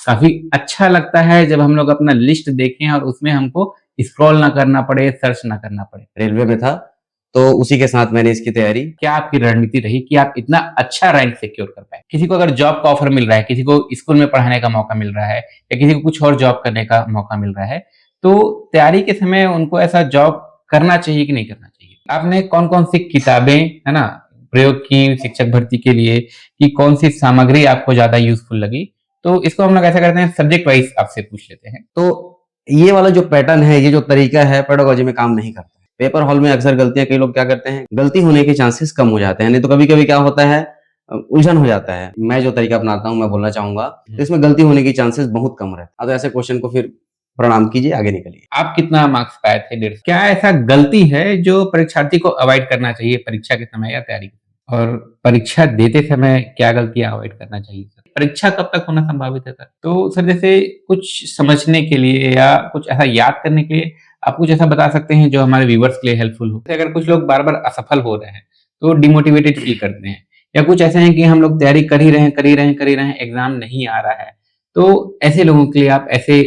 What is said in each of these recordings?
काफ़ी अच्छा लगता है जब हम लोग अपना लिस्ट देखें और उसमें हमको स्क्रॉल ना करना पड़े, सर्च ना करना पड़े। रेलवे में था, तो उसी के साथ मैंने इसकी तैयारी। क्या आपकी रणनीति रही कि आप इतना अच्छा रैंक सिक्योर कर पाए? किसी को अगर जॉब का ऑफर मिल रहा है, किसी को स्कूल में पढ़ाने का मौका मिल रहा है या किसी को कुछ और जॉब करने का मौका मिल रहा है, तो तैयारी के समय उनको ऐसा जॉब करना चाहिए कि नहीं करना चाहिए? आपने कौन-कौन सी किताबें, है ना, प्रयोग की शिक्षक भर्ती के लिए, कि कौन-सी सामग्री आपको ज़्यादा यूज़फुल लगी? तो इसको हम लोग ऐसा करते हैं, सब्जेक्ट वाइज़ आपसे पूछ लेते हैं। तो ये वाला जो पैटर्न है, ये जो तरीका है, पेडागोजी में काम नहीं करता है। पेपर हॉल में अक्सर गलतियां कई लोग क्या करते हैं, गलती होने के चांसेस कम हो जाते हैं। नहीं तो कभी-कभी क्या होता है, उलझन हो जाता है। मैं जो तरीका अपनाता हूं, मैं बोलना चाहूंगा, तो इसमें गलती होने की चांसेस बहुत कम रहते हैं। तो ऐसे क्वेश्चन को फिर प्रणाम कीजिए, आगे निकलिए। आप कितना मार्क्स पाए थे 150? क्या ऐसा गलती है जो परीक्षार्थी को अवॉइड करना चाहिए परीक्षा के समय या तैयारी के समय? और परीक्षा देते समय क्या गलतियाँ अवॉइड करना चाहिए सर? परीक्षा कब तक होना संभावित है सर? तो सर जैसे कुछ समझने के लिए या कुछ ऐसा याद करने के लिए आप कुछ ऐसा बता सकते हैं जो हमारे व्यूअर्स के लिए हेल्पफुल हो? जैसे अगर कुछ लोग बार-बार असफल हो रहे हैं, तो डिमोटिवेटेड फील करते हैं, या कुछ ऐसे हैं कि हम लोग तैयारी कर ही रहे हैं, कर ही रहे हैं, कर ही रहे हैं, एग्ज़ाम नहीं आ रहा है। तो ऐसे लोगों के लिए आप, ऐसे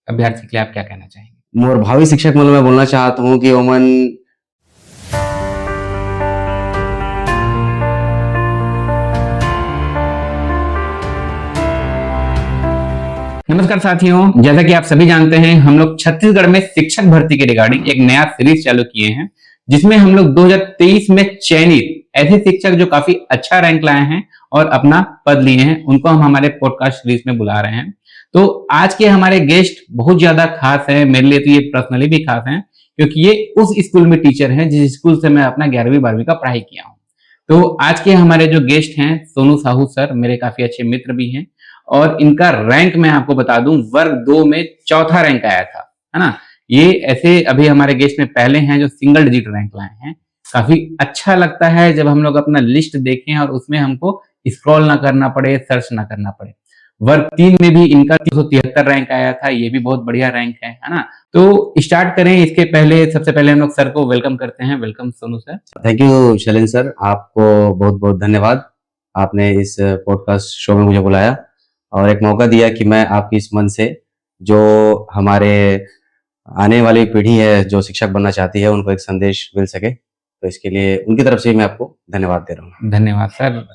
अभ्यर्थी के लिए आप क्या कहना चाहेंगे? मोर भावी शिक्षक मतलब मैं बोलना चाहता हूँ कि ओमन नमस्कार साथियों, जैसा कि आप सभी जानते हैं, हम लोग छत्तीसगढ़ में शिक्षक भर्ती के रिगार्डिंग एक नया सीरीज चालू किए हैं, जिसमें हम लोग 2023 में चयनित ऐसे शिक्षक जो काफी अच्छा रैंक लाए हैं और अपना पद लिए हैं, उनको हम हमारे पॉडकास्ट सीरीज में बुला रहे हैं। तो आज के हमारे गेस्ट बहुत ज्यादा खास है, मेरे लिए तो ये पर्सनली भी खास है, क्योंकि ये उस स्कूल में टीचर हैं जिस स्कूल से मैं अपना 11वीं 12वीं का पढ़ाई किया हूँ। तो आज के हमारे जो गेस्ट हैं, सोनू साहू सर, मेरे काफी अच्छे मित्र भी हैं, और इनका रैंक मैं आपको बता दूं, वर्ग 2 में चौथा रैंक आया था, है ना। ये ऐसे अभी हमारे गेस्ट में पहले हैं जो सिंगल डिजिट रैंक लाए हैं। काफी अच्छा लगता है जब हम लोग अपना लिस्ट देखें और उसमें हमको स्क्रॉल ना करना पड़े, सर्च ना करना पड़े। वर्ग 3 में भी इनका 373 रैंक आया था, ये भी बहुत बढ़िया रैंक है ना। तो स्टार्ट करें इसके पहले, सबसे पहले हम लोग सर को वेलकम करते हैं। Welcome Sonu sir. Thank you Shailendra sir, आपको बहुत बहुत धन्यवाद। आपने इस पॉडकास्ट शो में मुझे बुलाया और एक मौका दिया कि मैं आपकी इस मन से, जो हमारे आने वाली पीढ़ी है जो शिक्षक बनना चाहती है, उनको एक संदेश मिल सके, तो इसके लिए उनकी तरफ से मैं आपको धन्यवाद दे रहा हूँ। धन्यवाद सर।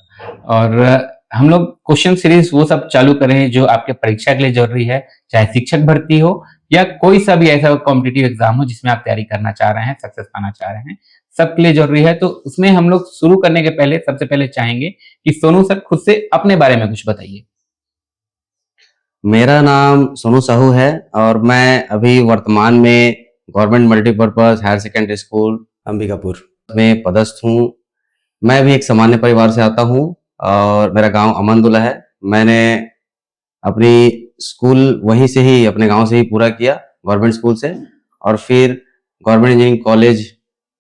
और हम लोग क्वेश्चन सीरीज वो सब चालू करें जो आपके परीक्षा के लिए जरूरी है, चाहे शिक्षक भर्ती हो या कोई सा भी ऐसा कॉम्पिटिटिव एग्जाम हो जिसमें आप तैयारी करना चाह रहे हैं, सक्सेस पाना चाह रहे हैं, सबके लिए जरूरी है। तो उसमें हम लोग शुरू करने के पहले सबसे पहले चाहेंगे कि सोनू सर खुद से अपने बारे में कुछ बताइए। मेरा नाम सोनू साहू है और मैं अभी वर्तमान में government multipurpose higher secondary school Ambikapur में पदस्थ हूँ। मैं भी एक सामान्य परिवार से आता हूँ और मेरा गांव अमनदुल्ला है। मैंने अपनी स्कूल वहीं से ही, अपने गांव से ही पूरा किया, गवर्नमेंट स्कूल से, और फिर गवर्नमेंट इंजीनियरिंग कॉलेज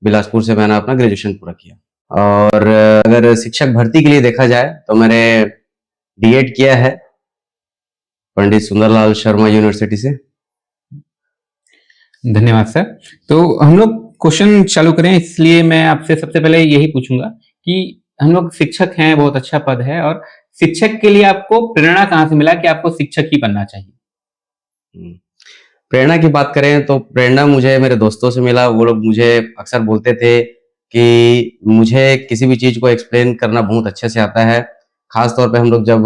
बिलासपुर से मैंने अपना ग्रेजुएशन पूरा किया। और अगर शिक्षक भर्ती के लिए देखा जाए तो मैंने डीएड किया है पंडित सुंदरलाल शर्मा यूनिवर्सिटी से। धन्यवाद सर। तो हम लोग क्वेश्चन चालू करें, इसलिए मैं आपसे सबसे पहले यही पूछूंगा कि हम लोग शिक्षक हैं, बहुत अच्छा पद है, और शिक्षक के लिए आपको प्रेरणा कहाँ से मिला कि आपको शिक्षक ही बनना चाहिए? प्रेरणा की बात करें तो प्रेरणा मुझे मेरे दोस्तों से मिला। वो लोग मुझे अक्सर बोलते थे कि मुझे किसी भी चीज को एक्सप्लेन करना बहुत अच्छे से आता है। खास तौर पे हम लोग जब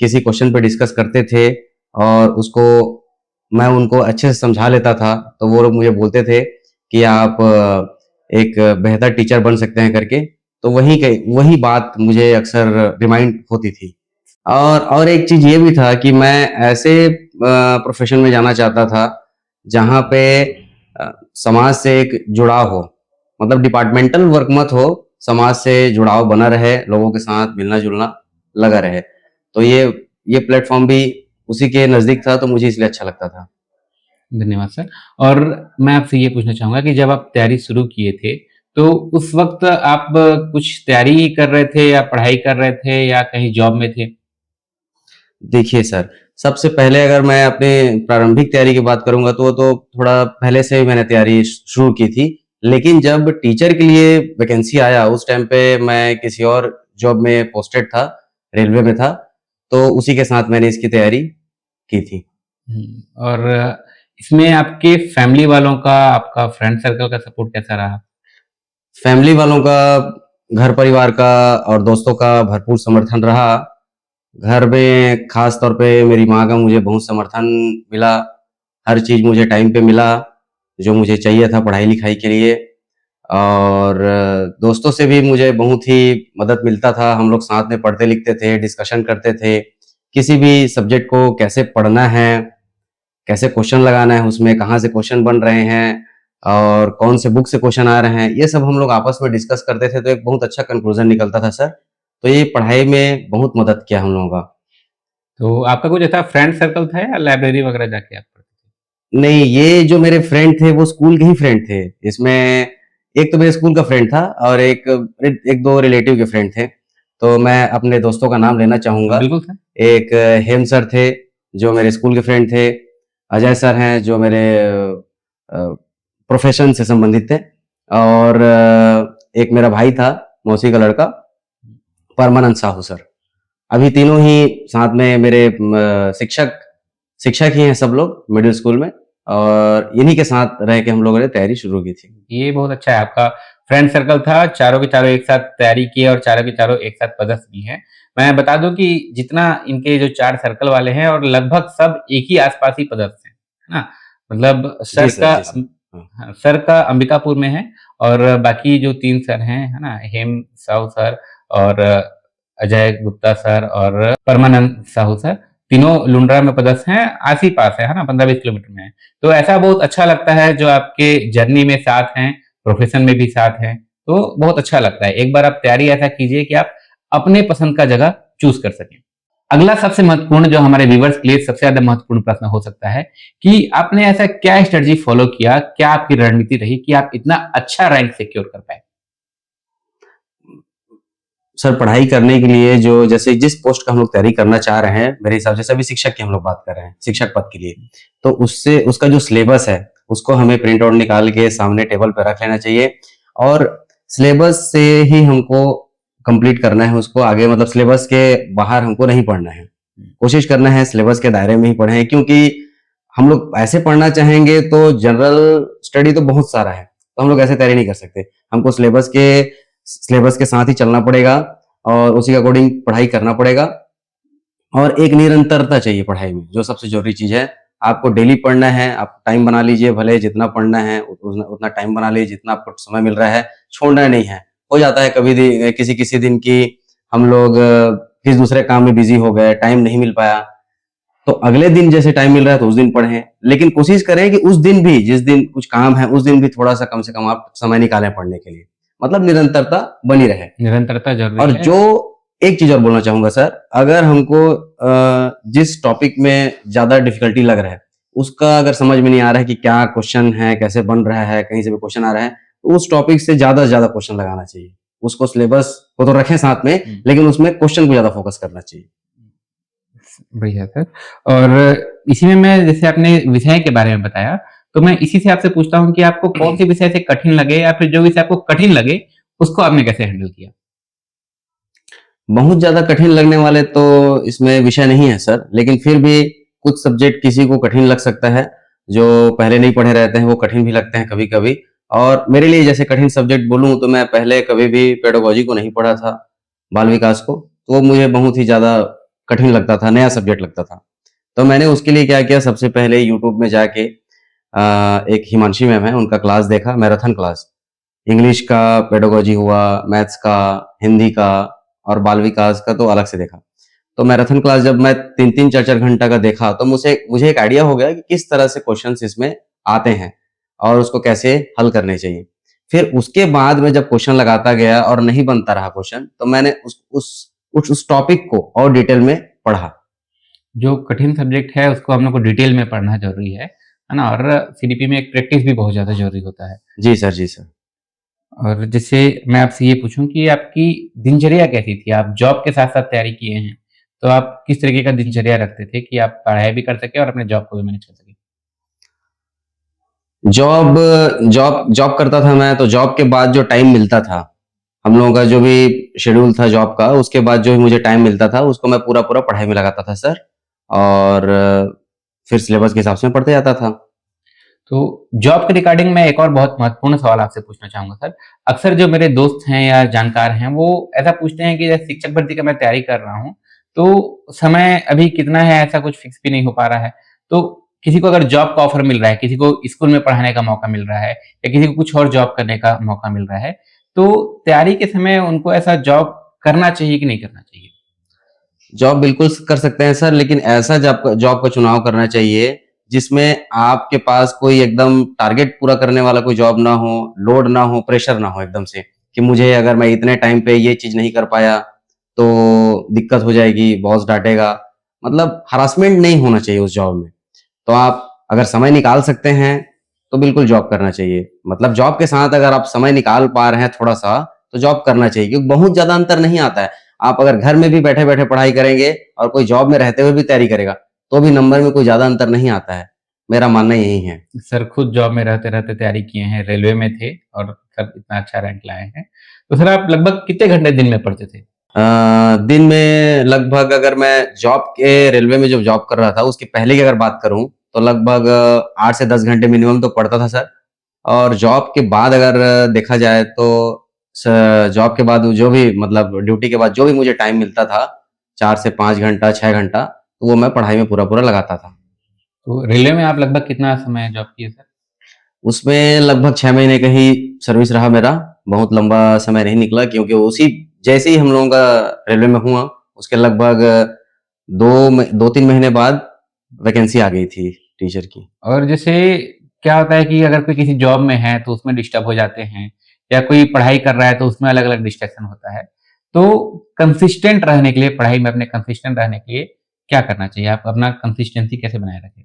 किसी क्वेश्चन पे डिस्कस करते थे और उसको मैं उनको अच्छे से समझा लेता था, तो वो लोग मुझे बोलते थे कि आप एक बेहतर टीचर बन सकते हैं करके। तो वही बात मुझे अक्सर रिमाइंड होती थी। और एक चीज ये भी था कि मैं ऐसे प्रोफेशन में जाना चाहता था जहाँ पे समाज से एक जुड़ाव हो, मतलब डिपार्टमेंटल वर्क मत हो, समाज से जुड़ाव बना रहे, लोगों के साथ मिलना जुलना लगा रहे। तो ये प्लेटफॉर्म भी उसी के नजदीक था, तो मुझे इसलिए अच्छा लगता था। धन्यवाद सर। और मैं आपसे ये पूछना चाहूंगा कि जब आप तैयारी शुरू किए थे, तो उस वक्त आप कुछ तैयारी कर रहे थे या पढ़ाई कर रहे थे या कहीं जॉब में थे? देखिए सर, सबसे पहले अगर मैं अपने प्रारंभिक तैयारी की बात करूंगा तो वो तो थोड़ा पहले से ही मैंने तैयारी शुरू की थी। लेकिन जब टीचर के लिए वैकेंसी आया, उस टाइम पे मैं किसी और जॉब में पोस्टेड था, रेलवे में था, तो उसी के साथ मैंने इसकी तैयारी की थी। और इसमें आपके फैमिली वालों का, आपका फ्रेंड सर्कल का सपोर्ट कैसा रहा? फैमिली वालों का, घर परिवार का और दोस्तों का भरपूर समर्थन रहा। घर में खास तौर पे मेरी माँ का मुझे बहुत समर्थन मिला। हर चीज़ मुझे टाइम पे मिला, जो मुझे चाहिए था पढ़ाई लिखाई के लिए। और दोस्तों से भी मुझे बहुत ही मदद मिलता था। हम लोग साथ में पढ़ते लिखते थे, डिस्कशन करते थे। किसी भी सब्जेक्ट को कैसे पढ़ना है, कैसे क्वेश्चन लगाना है उसमें, कहाँ से क्वेश्चन बन रहे हैं और कौन से बुक से क्वेश्चन आ रहे हैं, ये सब हम लोग आपस में डिस्कस करते थे, तो एक बहुत अच्छा कंक्लूजन निकलता था सर। तो ये पढ़ाई में बहुत मदद किया हम लोगों का। तो आपका कुछ ऐसा फ्रेंड सर्कल था या लाइब्रेरी वगैरह जाके आप पढ़ते थे? नहीं, ये जो मेरे फ्रेंड थे वो स्कूल के ही फ्रेंड थे। इसमें एक तो मेरे स्कूल का फ्रेंड था और एक दो रिलेटिव के फ्रेंड थे। तो मैं अपने दोस्तों का नाम लेना चाहूंगा। बिल्कुल सर। एक हेम सर थे जो मेरे स्कूल के फ्रेंड थे। अजय सर हैं जो मेरे प्रोफेशन से संबंधित थे। और एक मेरा भाई था, मौसी का लड़का, परमानंद साहू सर। अभी तीनों ही साथ में मेरे शिक्षक ही हैं सब लोग मिडिल स्कूल में। और इन्हीं के साथ रह के हम लोगों ने तैयारी शुरू की थी। ये बहुत अच्छा है, आपका फ्रेंड सर्कल था, चारों के चारों एक साथ तैयारी की और चारों के चारों एक साथ पदस्थ भी हैं। मैं बता दूं कि जितना इनके जो 4 सर्कल वाले हैं और लगभग सब एक ही आसपास ही पदस्थ हैं, है ना? मतलब जी सर, जी सर। हाँ। हाँ, सर का अंबिकापुर में है और बाकी जो 3 सर हैं, है ना? हेम साहू सर और अजय गुप्ता सर और परमानंद साहू सर, तीनों लुंड्रा में पदस्थ हैं, आस ही पास है ना? 15-20 किलोमीटर में है। तो ऐसा बहुत अच्छा लगता है जो आपके जर्नी में साथ हैं, प्रोफेशन में भी साथ हैं, तो बहुत अच्छा लगता है। एक बार आप तैयारी ऐसा कीजिए कि आप अपने पसंद का जगह चूज़ कर सकें। अगला सबसे महत्वपूर्ण जो हमारे व्यूअर्स के लिए सबसे ज़्यादा महत्वपूर्ण प्रश्न हो सकता है कि आपने ऐसा क्या स्ट्रेटजी फॉलो किया, क्या आपकी रणनीति रही कि आप इतना अच्छा रैंक सिक्योर कर पाए? सर, पढ़ाई करने के लिए जो जैसे जिस पोस्ट का हम लोग तैयारी करना चाह रहे हैं, मेरे हिसाब से सभी शिक्षक की हम लोग बात कर रहे हैं, शिक्षक पद के लिए, तो उससे उसका जो सिलेबस है उसको हमें प्रिंट आउट निकाल के सामने टेबल पर रख लेना चाहिए। और सिलेबस से ही हमको कंप्लीट करना है उसको। आगे मतलब सिलेबस के बाहर हमको नहीं पढ़ना है। कोशिश करना है सिलेबस के दायरे में ही पढ़ें, क्योंकि हम लोग ऐसे पढ़ना चाहेंगे तो जनरल स्टडी तो बहुत सारा है, तो हम लोग ऐसे तैयारी नहीं कर सकते। हमको सिलेबस के साथ ही चलना पड़ेगा और उसी के अकॉर्डिंग पढ़ाई करना पड़ेगा। और एक निरंतरता चाहिए पढ़ाई में, जो सबसे जरूरी चीज है। आपको डेली पढ़ना है, आप टाइम बना लीजिए, भले जितना पढ़ना है उतना टाइम बना लीजिए, जितना आपको समय मिल रहा है, छोड़ना नहीं है। हो जाता है कभी किसी किसी दिन की हम लोग किसी दूसरे काम में बिजी हो गए, टाइम नहीं मिल पाया, तो अगले दिन जैसे टाइम मिल रहा है तो उस दिन पढ़ें। लेकिन कोशिश करें कि उस दिन भी, जिस दिन कुछ काम है, उस दिन भी थोड़ा सा कम से कम आप समय निकालें पढ़ने के लिए। मतलब निरंतरता बनी रहे। निरंतरता जरूरी और है। जो एक चीज और बोलना चाहूंगा सर, अगर हमको जिस टॉपिक में ज्यादा डिफिकल्टी लग रहा है, उसका अगर समझ में नहीं आ रहा है कि क्या क्वेश्चन है, कैसे बन रहा है, कहीं से भी क्वेश्चन आ रहा है, तो उस टॉपिक से ज्यादा से ज्यादा क्वेश्चन लगाना चाहिए। उसको सिलेबस को तो रखें साथ में, लेकिन उसमें क्वेश्चन को ज्यादा फोकस करना चाहिए। बढ़िया सर। और इसी में मैं, जैसे आपने विषय के बारे में बताया, तो मैं इसी से आपसे पूछता हूँ कि आपको कौन से विषय से कठिन लगे या फिर जो विषय आपको कठिन लगे उसको आपने कैसे हैंडल किया? बहुत ज्यादा कठिन लगने वाले तो इसमें विषय नहीं है सर, लेकिन फिर भी कुछ सब्जेक्ट किसी को कठिन लग सकता है। जो पहले नहीं पढ़े रहते हैं वो कठिन भी लगते हैं कभी कभी। और मेरे लिए जैसे कठिन सब्जेक्ट बोलूं तो मैं पहले कभी भी पेडागोजी को नहीं पढ़ा था, बाल विकास को, तो वो मुझे बहुत ही ज्यादा कठिन लगता था, नया सब्जेक्ट लगता था। तो मैंने उसके लिए क्या किया, सबसे पहले यूट्यूब में जाके एक हिमांशी मैम है, उनका क्लास देखा, मैराथन क्लास। इंग्लिश का पेडागोजी हुआ, मैथ्स का, हिंदी का और बाल विकास का तो अलग से देखा। तो मैराथन क्लास जब मैं 3-3, 4-4 घंटा का देखा तो मुझे एक आइडिया हो गया कि किस तरह से क्वेश्चंस इसमें आते हैं और उसको कैसे हल करने चाहिए। फिर उसके बाद में जब क्वेश्चन लगाता गया और नहीं बनता रहा क्वेश्चन, तो मैंने उस टॉपिक को और डिटेल में पढ़ा। जो कठिन सब्जेक्ट है उसको हम लोग को डिटेल में पढ़ना जरूरी है ना? और सीडीपी में एक प्रैक्टिस भी बहुत ज्यादा जरूरी होता है। जी सर, जी सर। और जैसे मैं आपसे ये पूछूं कि आपकी दिनचर्या कैसी थी? आप जॉब के साथ साथ तैयारी किए हैं, तो आप किस तरीके का दिनचर्या रखते थे कि आप पढ़ाई भी कर सके और अपने जॉब को भी मैनेज कर सके? जॉब जॉब जॉब करता था मैं, तो जॉब के बाद जो टाइम मिलता था, हम लोगों का जो भी शेड्यूल था जॉब का, उसके बाद जो भी मुझे टाइम मिलता था उसको मैं पूरा पूरा पढ़ाई में लगाता था सर। और फिर सिलेबस के हिसाब से मैं पढ़ते जाता था। तो जॉब के रिगार्डिंग मैं एक और बहुत महत्वपूर्ण सवाल आपसे पूछना चाहूंगा सर। अक्सर जो मेरे दोस्त हैं या जानकार हैं वो ऐसा पूछते हैं कि जैसे शिक्षक भर्ती का मैं तैयारी कर रहा हूँ, तो समय अभी कितना है ऐसा कुछ फिक्स भी नहीं हो पा रहा है। तो किसी को अगर जॉब का ऑफर मिल रहा है, किसी को स्कूल में पढ़ाने का मौका मिल रहा है या किसी को कुछ और जॉब करने का मौका मिल रहा है, तो तैयारी के समय उनको ऐसा जॉब करना चाहिए कि नहीं करना चाहिए? जॉब बिल्कुल कर सकते हैं सर, लेकिन ऐसा जॉब का चुनाव करना चाहिए जिसमें आपके पास कोई एकदम टारगेट पूरा करने वाला कोई जॉब ना हो, लोड ना हो, प्रेशर ना हो एकदम से कि मुझे अगर मैं इतने टाइम पे ये चीज नहीं कर पाया तो दिक्कत हो जाएगी, बॉस डांटेगा। मतलब हरासमेंट नहीं होना चाहिए उस जॉब में। तो आप अगर समय निकाल सकते हैं तो बिल्कुल जॉब करना चाहिए। मतलब जॉब के साथ अगर आप समय निकाल पा रहे हैं थोड़ा सा तो जॉब करना चाहिए, क्योंकि बहुत ज्यादा अंतर नहीं आता है। आप अगर घर में भी बैठे बैठे पढ़ाई करेंगे और कोई जॉब में रहते हुए भी तैयारी करेगा तो भी नंबर में कोई ज्यादा अंतर नहीं आता है। मेरा मानना यही है। सर खुद जॉब में रहते-रहते तैयारी किए हैं, रेलवे में थे और सर इतना अच्छा रैंक लाए हैं। तो सर आप लगभग कितने घंटे दिन में पढ़ते थे? दिन में लगभग, अगर मैं जॉब के रेलवे में जब जॉब कर रहा था उसके पहले की अगर बात करूं तो लगभग 8 से 10 घंटे मिनिमम तो पढ़ता था सर। और जॉब के बाद अगर देखा जाए तो जॉब के बाद जो भी, मतलब ड्यूटी के बाद जो भी मुझे टाइम मिलता था, 4 से 5 घंटा, 6 घंटा, तो वो मैं पढ़ाई में पूरा पूरा लगाता था। तो रेलवे में आप लगभग कितना समय जॉब किए सर? उसमें लगभग 6 महीने का ही सर्विस रहा मेरा। बहुत लंबा समय नहीं निकला, क्योंकि उसी जैसे ही हम लोगों का रेलवे में हुआ उसके लगभग 2-3 महीने बाद वैकेंसी आ गई थी टीचर की। और जैसे क्या होता है कि अगर कोई किसी जॉब में है तो उसमें डिस्टर्ब हो जाते हैं या कोई पढ़ाई कर रहा है तो उसमें अलग-अलग डिस्ट्रैक्शन होता है। तो कंसिस्टेंट रहने के लिए, पढ़ाई में अपने कंसिस्टेंट रहने के लिए क्या करना चाहिए? आप अपना कंसिस्टेंसी कैसे बनाए रखें?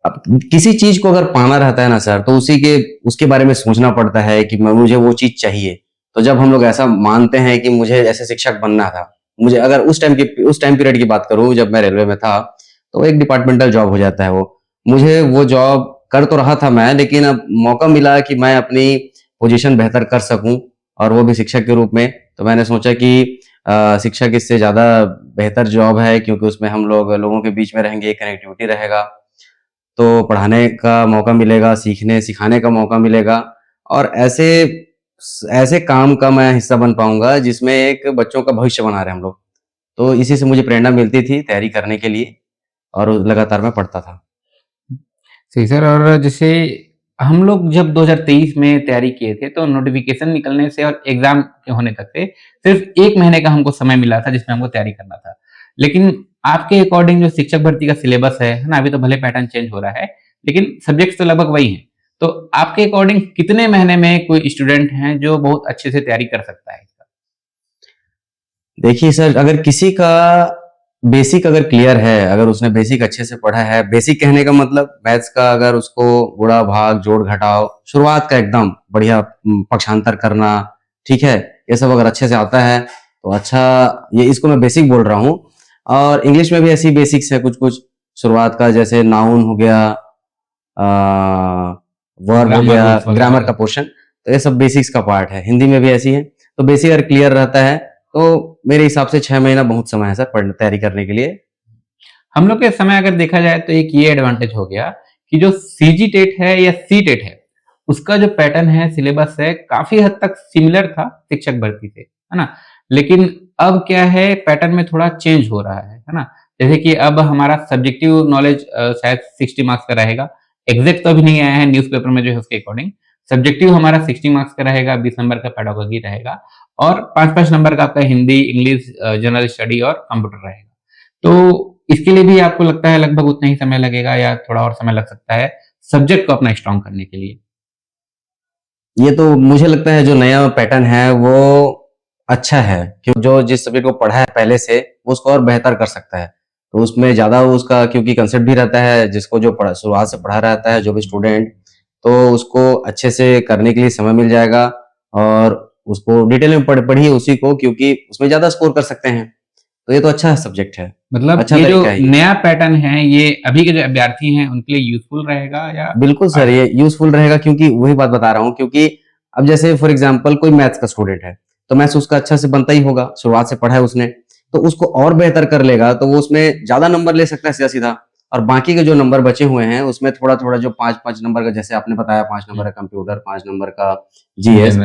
अब किसी चीज को अगर पाना रहता है ना सर, तो उसके बारे में सोचना पड़ता है कि मुझे वो चीज चाहिए। तो जब हम लोग ऐसा मानते हैं कि मुझे ऐसे शिक्षक बनना था, मुझे अगर उस टाइम पीरियड की बात करूं जब मैं रेलवे में था, तो एक डिपार्टमेंटल जॉब हो जाता है वो। मुझे वो जॉब कर तो रहा था मैं, लेकिन अब मौका मिला कि मैं अपनी पोजीशन बेहतर कर सकूं, और वो भी शिक्षक के रूप में। तो मैंने सोचा कि शिक्षक इससे ज्यादा बेहतर जॉब है, क्योंकि उसमें हम लोग लोगों के बीच में रहेंगे, कनेक्टिविटी रहेगा, तो पढ़ाने का मौका मिलेगा, सीखने सिखाने का मौका मिलेगा, और ऐसे ऐसे काम का मैं हिस्सा बन पाऊंगा जिसमें एक बच्चों का भविष्य बना रहे हम लोग। तो इसी से मुझे प्रेरणा मिलती थी तैयारी करने के लिए, और लगातार मैं पढ़ता था। सही सर। और जैसे हम लोग जब 2023 में तैयारी किए थे तो नोटिफिकेशन निकलने से और एग्जाम के होने तक से सिर्फ 1 महीने का हमको समय मिला था जिसमें हमको तैयारी करना था। लेकिन आपके अकॉर्डिंग जो शिक्षक भर्ती का सिलेबस है ना? अभी तो भले पैटर्न चेंज हो रहा है, लेकिन सब्जेक्ट्स तो लगभग वही हैं। तो आपके अकॉर्डिंग कितने महीने में कोई स्टूडेंट हैं जो बहुत अच्छे से तैयारी कर सकता है इसका? देखिए सर, अगर किसी का बेसिक अगर क्लियर है, अगर उसने बेसिक अच्छे से पढ़ा है, बेसिक कहने का मतलब मैथ्स का, अगर उसको गुणा भाग जोड़ घटाव शुरुआत का एकदम बढ़िया, पक्षांतर करना, ठीक है, ये सब अगर अच्छे से आता है तो अच्छा, ये इसको मैं बेसिक बोल रहा हूँ। और इंग्लिश में भी ऐसी बेसिक्स है कुछ कुछ शुरुआत का, जैसे नाउन हो गया, वर्ब हो ग्रामर गया, रूल्स ग्रामर का वगैरह? पोर्शन, तो ये सब बेसिक्स का पार्ट है। हिंदी में भी ऐसी है। तो बेसिक अगर क्लियर रहता है तो मेरे हिसाब से 6 महीना बहुत समय है सर तैयारी करने के लिए। हम लोग के समय अगर देखा जाए तो एक ये एडवांटेज हो गया कि जो सीजी टेट है या सी टेट है, उसका जो पैटर्न है, सिलेबस है, काफी हद तक सिमिलर था शिक्षक भर्ती से, है ना? लेकिन अब क्या है, पैटर्न में थोड़ा चेंज हो रहा है ना? जैसे कि अब हमारा सब्जेक्टिव नॉलेज शायद 60 मार्क्स का रहेगा। एग्जैक्ट तो अभी नहीं आया है न्यूज़पेपर में जो है उसके अकॉर्डिंग। सब्जेक्टिव हमारा 60 मार्क्स का रहेगा, 20 नंबर का पेडागोजी रहेगा और 5-5 नंबर का आपका हिंदी, इंग्लिश, जनरल स्टडी और कंप्यूटर रहेगा। तो इसके लिए भी आपको लगता है लगभग उतना ही समय लगेगा या थोड़ा और समय लग सकता है सब्जेक्ट को अपना स्ट्रॉन्ग करने के लिए? ये तो मुझे लगता है जो नया पैटर्न है वो अच्छा है, क्योंकि जो जिस सब्जेक्ट को पढ़ा है पहले से वो उसको और बेहतर कर सकता है। तो उसमें ज्यादा उसका क्योंकि कंसेप्ट भी रहता है, जिसको जो पढ़ा शुरुआत से पढ़ा रहता है जो भी स्टूडेंट, तो उसको अच्छे से करने के लिए समय मिल जाएगा, और उसको डिटेल में पढ़िए उसी को, क्योंकि उसमें ज्यादा स्कोर कर सकते हैं। तो ये तो अच्छा सब्जेक्ट है, मतलब अच्छा ये जो तरीका है ये। नया पैटर्न है ये अभी के जो अभ्यर्थी हैं उनके लिए यूज़फुल रहेगा या बिल्कुल सर, आगे? ये यूजफुल रहेगा, क्योंकि वही बात बता रहा हूँ। क्योंकि अब जैसे फॉर एग्जांपल कोई मैथ्स का स्टूडेंट है, तो मैथ्स उसका अच्छा से बनता ही होगा, शुरुआत से पढ़ा है उसने, तो उसको और बेहतर कर लेगा तो वो उसमें ज्यादा नंबर ले सकता है सीधा सीधा। और बाकी के जो नंबर बचे हुए हैं उसमें थोड़ा थोड़ा जो 5-5 नंबर का, जैसे आपने बताया 5 नंबर का कंप्यूटर, 5 नंबर का जीएस,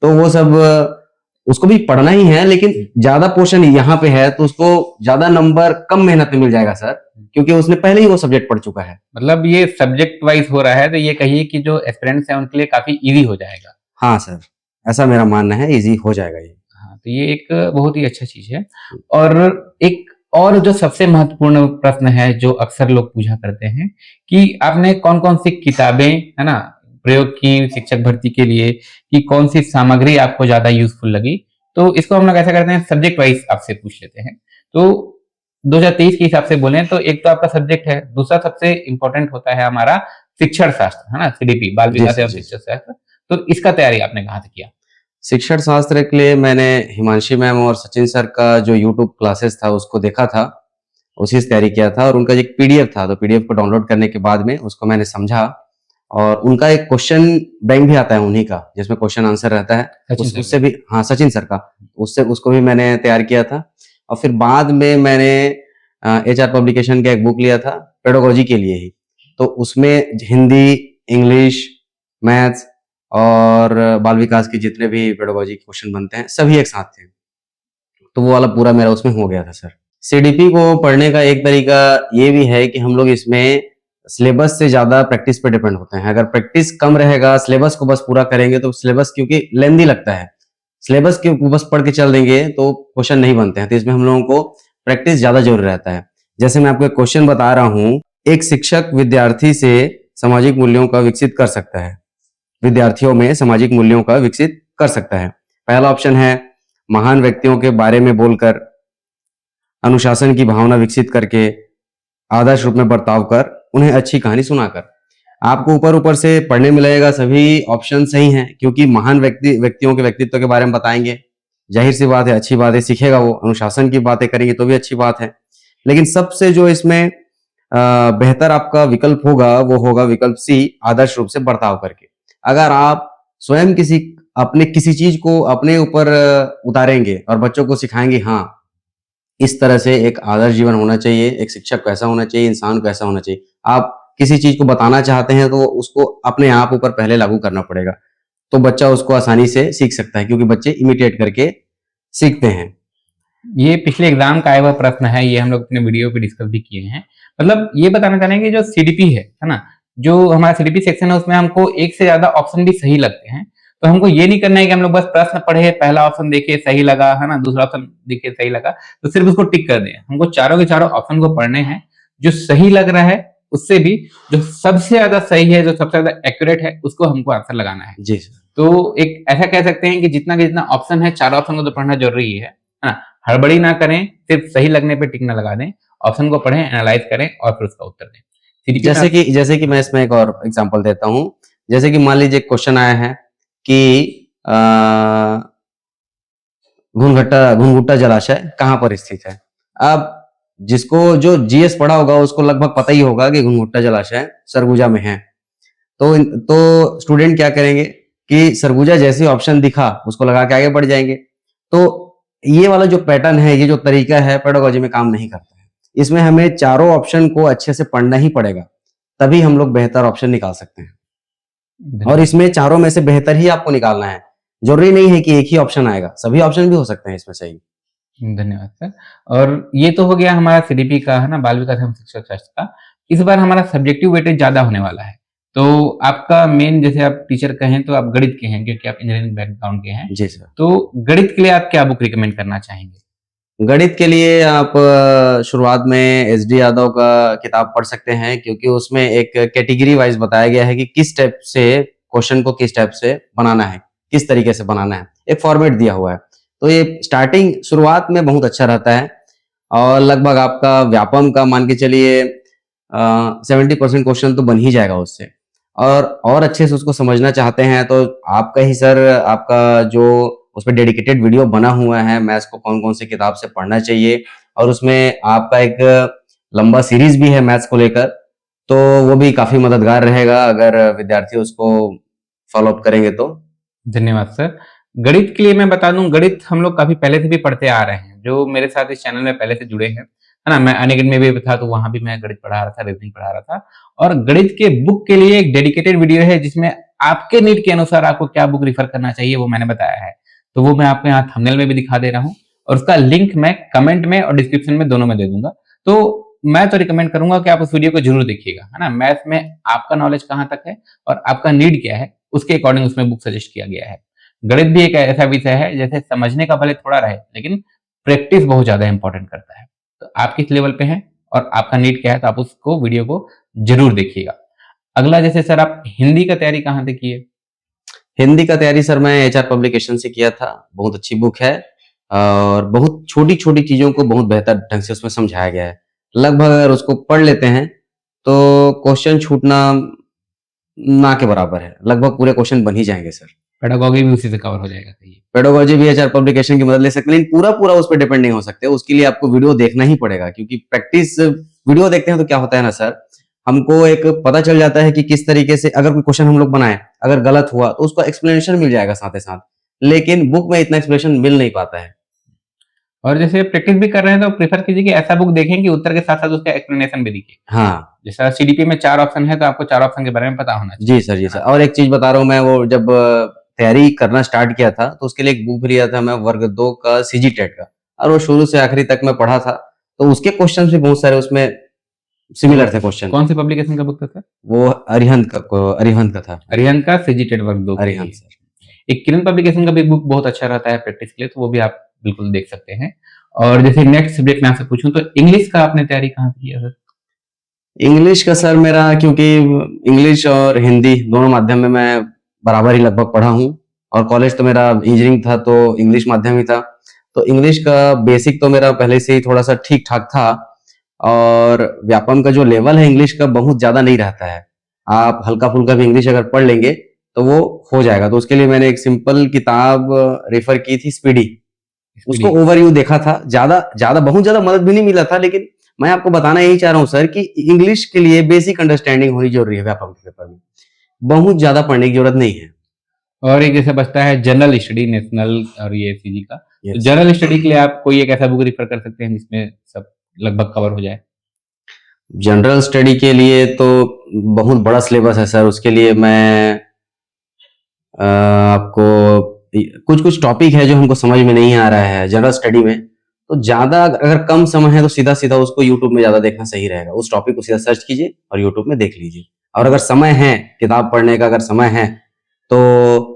तो वो सब उसको भी पढ़ना ही है, लेकिन ज्यादा पोर्शन यहाँ पे है तो उसको ज्यादा नंबर कम मेहनत में मिल जाएगा सर, क्योंकि उसने पहले ही वो सब्जेक्ट पढ़ चुका है। मतलब ये सब्जेक्ट वाइज हो रहा है, तो ये कहिए कि जो एस्पिरेंट्स हैं उनके लिए काफी इजी हो जाएगा। हाँ सर, ऐसा मेरा मानना है, इजी हो जाएगा ये। हाँ, तो ये एक बहुत ही अच्छा चीज है। और एक और जो सबसे महत्वपूर्ण प्रश्न है जो अक्सर लोग पूछा करते हैं कि आपने कौन कौन सी किताबें, है ना, प्रयोग की शिक्षक भर्ती के लिए, कि कौन सी सामग्री आपको ज्यादा यूजफुल लगी। तो इसको हम लोग ऐसा करते हैं, सब्जेक्ट वाइज आपसे पूछ लेते हैं। तो 2023 के हिसाब से बोलें तो एक तो आपका सब्जेक्ट है, दूसरा सबसे इंपॉर्टेंट होता है हमारा शिक्षण शास्त्र, है ना, सीडीपी, बाल विकास एवं शिक्षण शास्त्र। तो इसका तैयारी आपने कहाँ से किया? शिक्षण शास्त्र के लिए मैंने हिमांशी मैम और सचिन सर का जो यूट्यूब क्लासेस था उसको देखा था, उसी से तैयारी किया था। और उनका एक पीडीएफ था, तो पीडीएफ को डाउनलोड करने के बाद में उसको मैंने समझा, और उनका एक क्वेश्चन बैंक भी आता है उन्हीं का, जिसमें क्वेश्चन आंसर रहता है, उससे भी, हाँ सचिन सर का, उससे उसको भी मैंने तैयार किया था। और फिर बाद में मैंने एचआर पब्लिकेशन का एक बुक लिया था पेडागोजी के लिए ही, तो उसमें हिंदी, इंग्लिश, मैथ्स और बाल विकास के जितने भी पेडागोजी के क्वेश्चन बनते हैं सभी एक साथ थे, तो वो वाला पूरा मेरा उसमें हो गया था सर। सीडीपी को पढ़ने का एक तरीका ये भी है कि हम लोग इसमें सिलेबस से ज्यादा प्रैक्टिस पे डिपेंड होते हैं। अगर प्रैक्टिस कम रहेगा, सिलेबस को बस पूरा करेंगे, तो सिलेबस क्योंकि लेंदी लगता है, सिलेबस के बस पढ़ के चल देंगे तो क्वेश्चन नहीं बनते हैं, तो इसमें हम लोगों को प्रैक्टिस ज्यादा जरूरी रहता है। जैसे मैं आपको एक क्वेश्चन बता रहा हूँ, एक शिक्षक विद्यार्थी से सामाजिक मूल्यों का विकसित कर सकता है, विद्यार्थियों में सामाजिक मूल्यों का विकसित कर सकता है। पहला ऑप्शन है महान व्यक्तियों के बारे में बोलकर, अनुशासन की भावना विकसित करके, आदर्श रूप में बर्ताव कर, उन्हें अच्छी कहानी सुनाकर। आपको ऊपर ऊपर से पढ़ने मिलेगा, सभी ऑप्शन सही हैं, क्योंकि महान व्यक्तियों के व्यक्तित्व के बारे में बताएंगे, जाहिर सी बात है, अच्छी बात है, सीखेगा वो। अनुशासन की बातें करेंगे तो भी अच्छी बात है, लेकिन सबसे जो इसमें बेहतर आपका विकल्प होगा वो होगा विकल्प सी, आदर्श रूप से बर्ताव करके। अगर आप स्वयं अपने किसी चीज को अपने ऊपर उतारेंगे और बच्चों को सिखाएंगे, हाँ इस तरह से एक आदर्श जीवन होना चाहिए, एक शिक्षक कैसा होना चाहिए, इंसान कैसा होना चाहिए, आप किसी चीज को बताना चाहते हैं तो उसको अपने आप ऊपर पहले लागू करना पड़ेगा, तो बच्चा उसको आसानी से सीख सकता है, क्योंकि बच्चे इमिटेट करके सीखते हैं। ये पिछले एग्जाम का आया हुआ प्रश्न है, ये हम लोग अपने वीडियो पे डिस्कस भी किए हैं। मतलब ये बताना चाह रहे हैं कि जो सीडीपी है ना, जो हमारा सीडीपी सेक्शन है, उसमें हमको एक से ज्यादा ऑप्शन भी सही लगते हैं। तो हमको ये नहीं करना है कि हम लोग बस प्रश्न पढ़े, पहला ऑप्शन देखे सही लगा, है ना, दूसरा ऑप्शन देखे सही लगा, तो सिर्फ उसको टिक कर दें। हमको चारों के चारों ऑप्शन को पढ़ने हैं, जो सही लग रहा है उससे भी जो सबसे ज्यादा सही है, जो सबसे ज्यादा एक्यूरेट है, उसको हमको आंसर लगाना है। जी सर। तो एक ऐसा कह सकते हैं कि जितना ऑप्शन है, चारों ऑप्शन को तो पढ़ना जरूरी है ना। हड़बड़ी ना करें, सिर्फ सही लगने पे टिक ना लगा दें, ऑप्शन को पढ़ें, एनालाइज करें और फिर उसका उत्तर दें। जैसे कि मैं इसमें एक और एग्जांपल देता हूँ। जैसे कि मान लीजिए क्वेश्चन आया है कि घुनघुट्टा जलाशय कहाँ पर स्थित है। अब जिसको जो जीएस पढ़ा होगा उसको लगभग पता ही होगा कि घुनघुट्टा जलाशय सरगुजा में है। तो स्टूडेंट क्या करेंगे कि सरगुजा जैसे ऑप्शन दिखा उसको लगा के आगे बढ़ जाएंगे। तो ये वाला जो पैटर्न है, ये जो तरीका है, पेडागोजी में काम नहीं करता है। इसमें हमें चारों ऑप्शन को अच्छे से पढ़ना ही पड़ेगा, तभी हम लोग बेहतर ऑप्शन निकाल सकते हैं। और इसमें चारों में से बेहतर ही आपको निकालना है, जरूरी नहीं है कि एक ही ऑप्शन आएगा, सभी ऑप्शन भी हो सकते हैं इसमें सही। धन्यवाद सर। और ये तो हो गया हमारा सीडीपी का, है ना, बाल विकास एवं शिक्षण शास्त्र का। इस बार हमारा सब्जेक्टिव वेटेज ज्यादा होने वाला है, तो आपका मेन, जैसे आप टीचर कहें तो आप गणित के हैं, क्योंकि आप इंजीनियरिंग बैकग्राउंड के हैं। जी सर। तो गणित के लिए आप क्या बुक रिकमेंड करना चाहेंगे? गणित के लिए आप शुरुआत में एसडी यादव का किताब पढ़ सकते हैं, क्योंकि उसमें एक कैटेगरी वाइज बताया गया है कि किस टाइप से क्वेश्चन को किस टाइप से बनाना है, किस तरीके से बनाना है, एक फॉर्मेट दिया हुआ है। तो ये स्टार्टिंग शुरुआत में बहुत अच्छा रहता है, और लगभग आपका व्यापम का मान के चलिए 70% क्वेश्चन तो बन ही जाएगा उससे। और अच्छे से उसको समझना चाहते हैं तो आपका ही सर, आपका जो उस पर डेडिकेटेड वीडियो बना हुआ है मैथ्स को कौन कौन से किताब से पढ़ना चाहिए, और उसमें आपका एक लंबा सीरीज भी है मैथ्स को लेकर, तो वो भी काफी मददगार रहेगा अगर विद्यार्थी उसको फॉलो अप करेंगे तो। धन्यवाद सर। गणित के लिए मैं बता दूं, गणित हम लोग काफी पहले से भी पढ़ते आ रहे हैं, जो मेरे साथ इस चैनल में पहले से जुड़े हैं, है ना। मैं अनअकैडमी में भी था, तो वहां भी मैं गणित पढ़ा रहा था, रीजनिंग पढ़ा रहा था। और गणित के बुक के लिए एक डेडिकेटेड वीडियो है, जिसमें आपके नीड के अनुसार आपको क्या बुक रिफर करना चाहिए वो मैंने बताया है। तो वो मैं आपको यहाँ थंबनेल में भी दिखा दे रहा हूँ, और उसका लिंक मैं कमेंट में और डिस्क्रिप्शन में दोनों में दे दूंगा। तो मैं तो रिकमेंड करूंगा कि आप उस वीडियो को जरूर देखिएगा, है ना। मैथ में आपका नॉलेज कहां तक है और आपका नीड क्या है, उसके अकॉर्डिंग उसमें बुक सजेस्ट किया गया है। गणित भी एक ऐसा विषय है जैसे समझने का भले थोड़ा रहे, लेकिन प्रैक्टिस बहुत ज्यादा इंपॉर्टेंट करता है। तो आप किस लेवल पे हैं और आपका नीड क्या है, तो आप उसको वीडियो को जरूर देखिएगा। अगला, जैसे सर आप हिंदी का तैयारी कहाँ से की है? हिंदी का तैयारी सर मैं एचआर पब्लिकेशन से किया था। बहुत अच्छी बुक है और बहुत छोटी छोटी चीजों को बहुत बेहतर ढंग से उसमें समझाया गया है। लगभग अगर उसको पढ़ लेते हैं तो क्वेश्चन छूटना ना के बराबर है। लगभग पूरे क्वेश्चन बन ही जाएंगे सर। पेडागॉजी भी उसी से कवर हो जाएगा, सही है। पेडागोजी भी एचआर पब्लिकेशन की मदद ले सकते हैं, लेकिन पूरा पूरा उस पर डिपेंड नहीं हो सकते। उसके लिए आपको वीडियो देखना ही पड़ेगा, क्योंकि प्रैक्टिस वीडियो देखते हैं तो क्या होता है ना सर, हमको एक पता चल जाता है कि किस तरीके से अगर कोई क्वेश्चन हम लोग बनाए, अगर गलत हुआ तो उसका एक्सप्लेनेशन मिल जाएगा साथ ही साथ, लेकिन बुक में इतना एक्सप्लेनेशन मिल नहीं पाता है। और जैसे प्रैक्टिस भी कर रहे हैं तो प्रेफर कीजिए कि ऐसा बुक देखें कि उत्तर के साथ साथ उसका एक्सप्लेनेशन भी दिखे। हाँ जैसा सीडीपी में 4 ऑप्शन है, तो आपको 4 ऑप्शन के बारे में पता होना चाहिए। जी सर, जी सर। और एक चीज बता रहा हूँ मैं, वो जब तैयारी करना स्टार्ट किया था तो उसके लिए एक बुक भी लिया था मैं, वर्ग 2 का सीजी टेट का, और वो शुरू से आखिरी तक मैं पढ़ा था। तो उसके क्वेश्चन भी बहुत सारे उसमें सिमिलर थे क्वेश्चन। कौन सी पब्लिकेशन का बुक था सर? वो अरिहंत का था। अरिहंत का सीजीटेट वर्ग 2 के अरिहंत लिए। सर। एक किरण पब्लिकेशन का भी बुक बहुत अच्छा रहता है प्रैक्टिस के लिए, तो वो भी आप बिल्कुल देख सकते हैं। और जैसे नेक्स्ट सब्जेक्ट मैं आपसे पूछूं तो इंग्लिश का आपने तैयारी कहाँ से किया सर? इंग्लिश का सर मेरा, क्योंकि इंग्लिश और हिंदी दोनों माध्यम में मैं बराबर ही लगभग पढ़ा हूँ, और कॉलेज तो मेरा इंजीनियरिंग था तो इंग्लिश माध्यम ही था। तो इंग्लिश का बेसिक तो मेरा पहले से ही थोड़ा सा ठीक ठाक था, और व्यापम का जो लेवल है इंग्लिश का बहुत ज्यादा नहीं रहता है। आप हल्का फुल्का भी इंग्लिश अगर पढ़ लेंगे तो वो हो जाएगा। तो उसके लिए मैंने एक सिंपल किताब रेफर की थी, स्पीडी। उसको ओवरव्यू देखा था, ज्यादा ज्यादा बहुत ज्यादा मदद भी नहीं मिला था, लेकिन मैं आपको बताना यही चाह रहा हूँ सर कि इंग्लिश के लिए बेसिक अंडरस्टैंडिंग होनी जरूरी है व्यापम के पेपर में। बहुत ज्यादा पढ़ने की जरूरत नहीं है। और एक जैसे बचता है जनरल स्टडी, नेशनल और ये सीजी का। तो Yes. जनरल स्टडी के लिए आप कोई एक ऐसा बुक रिफर कर सकते हैं जिसमें सब लगभग कवर हो जाए। जनरल स्टडी के लिए तो बहुत बड़ा सिलेबस है सर। उसके लिए मैं आपको कुछ कुछ टॉपिक है जो हमको समझ में नहीं आ रहा है जनरल स्टडी में, तो ज्यादा अगर कम समय है तो सीधा सीधा उसको यूट्यूब में ज्यादा देखना सही रहेगा। उस टॉपिक को सीधा सर्च कीजिए और यूट्यूब में देख लीजिए। और अगर समय है किताब पढ़ने का, अगर समय है तो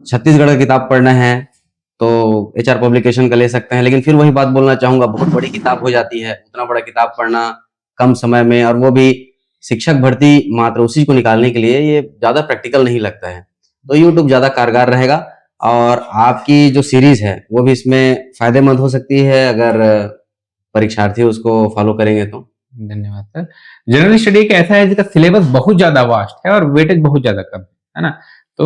छत्तीसगढ़ का किताब पढ़ना है तो एचआर पब्लिकेशन का ले सकते हैं। लेकिन फिर वही बात बोलना चाहूंगा, बहुत बड़ी किताब हो जाती है, उतना बड़ा किताब पढ़ना कम समय में, और वो भी शिक्षक भर्ती मात्र उसी को निकालने के लिए, ये ज्यादा प्रैक्टिकल नहीं लगता है। तो यूट्यूब ज्यादा कारगर रहेगा, और आपकी जो सीरीज है वो भी इसमें फायदेमंद हो सकती है अगर परीक्षार्थी उसको फॉलो करेंगे तो। धन्यवाद सर। जनरल स्टडी एक ऐसा है जिसका सिलेबस बहुत ज्यादा वास्ट है और वेटेज बहुत ज्यादा कम है ना। तो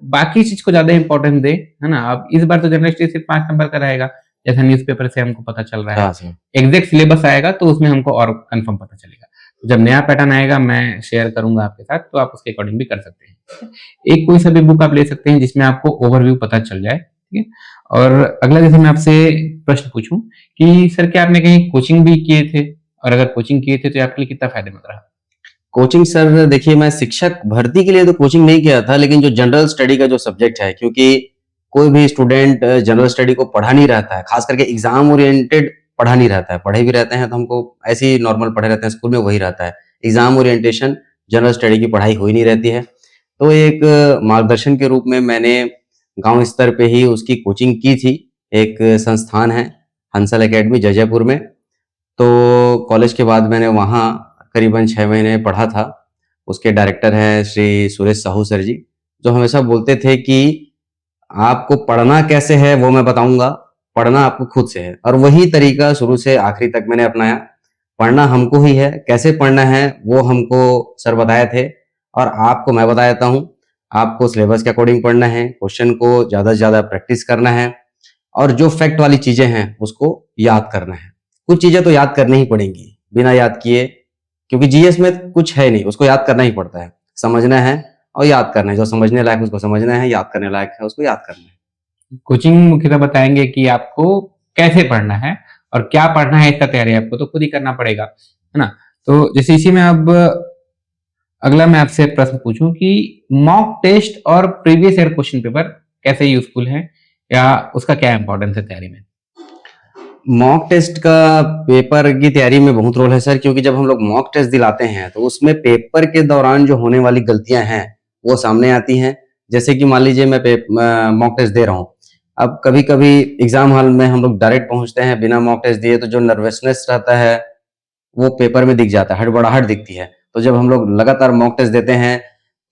बाकी चीज को ज्यादा इंपॉर्टेंस दे, है ना। अब इस बार तो जनरल स्टडी सिर्फ 5 नंबर का रहेगा, जैसा न्यूज़पेपर से हमको पता चल रहा है। हाँ सर। एग्जैक्ट सिलेबस आएगा तो उसमें हमको और कंफर्म पता चलेगा। जब नया पैटर्न आएगा मैं शेयर करूंगा आपके साथ, तो आप उसके अकॉर्डिंग भी कर सकते हैं। एक कोई सा भी बुक आप ले सकते हैं जिसमें आपको ओवरव्यू पता चल जाए, ठीक है। और अगला, जैसे मैं आपसे प्रश्न पूछूं कि सर क्या आपने कहीं कोचिंग भी किए थे, और अगर कोचिंग किए थे तो आपके लिए कितना फायदेमंद रहा? कोचिंग सर देखिए, मैं शिक्षक भर्ती के लिए तो कोचिंग नहीं किया था, लेकिन जो जनरल स्टडी का जो सब्जेक्ट है, क्योंकि कोई भी स्टूडेंट जनरल स्टडी को पढ़ा नहीं रहता है, खास करके एग्जाम ओरिएंटेड पढ़ा नहीं रहता है। पढ़े भी रहते हैं तो हमको ऐसे ही नॉर्मल पढ़े रहते हैं स्कूल में, वही रहता है। एग्जाम ओरिएंटेशन जनरल स्टडी की पढ़ाई हो ही नहीं रहती है। तो एक मार्गदर्शन के रूप में मैंने गांव स्तर पे ही उसकी कोचिंग की थी। एक संस्थान है हंसल एकेडमी जयपुर में। तो कॉलेज के बाद मैंने वहाँ करीबन 6 महीने पढ़ा था। उसके डायरेक्टर हैं श्री सुरेश साहू सर जी, जो हमेशा बोलते थे कि आपको पढ़ना कैसे है वो मैं बताऊंगा, पढ़ना आपको खुद से है। और वही तरीका शुरू से आखिरी तक मैंने अपनाया। पढ़ना हमको ही है, कैसे पढ़ना है वो हमको सर बताए थे, और आपको मैं बता देता हूँ। आपको सिलेबस के अकॉर्डिंग पढ़ना है, क्वेश्चन को ज्यादा से ज्यादा प्रैक्टिस करना है, और जो फैक्ट वाली चीजें हैं उसको याद करना है। कुछ चीजें तो याद करनी ही पड़ेंगी बिना याद किए, क्योंकि जीएस में कुछ है नहीं, उसको याद करना ही पड़ता है। समझना है और याद करना है, जो समझने लायक उसको समझना है, याद करने लायक है उसको याद करना है। कोचिंग मुख्यतः बताएंगे कि आपको कैसे पढ़ना है और क्या पढ़ना है इसका तैयारी आपको तो खुद ही करना पड़ेगा, है ना। तो जैसे इसी में अब अगला मैं आपसे प्रश्न पूछूं कि मॉक टेस्ट और प्रीवियस ईयर क्वेश्चन पेपर कैसे यूजफुल है या उसका क्या इंपॉर्टेंस है तैयारी में? मॉक टेस्ट का पेपर की तैयारी में बहुत रोल है सर, क्योंकि जब हम लोग मॉक टेस्ट दिलाते हैं तो उसमें पेपर के दौरान जो होने वाली गलतियां हैं वो सामने आती हैं। जैसे कि मान लीजिए मैं मॉक टेस्ट दे रहा हूँ, अब कभी कभी एग्जाम हॉल में हम लोग डायरेक्ट पहुंचते हैं बिना मॉक टेस्ट दिए, तो जो नर्वसनेस रहता है वो पेपर में दिख जाता है, हड़बड़ाहट दिखती है। तो जब हम लोग लगातार मॉक टेस्ट देते हैं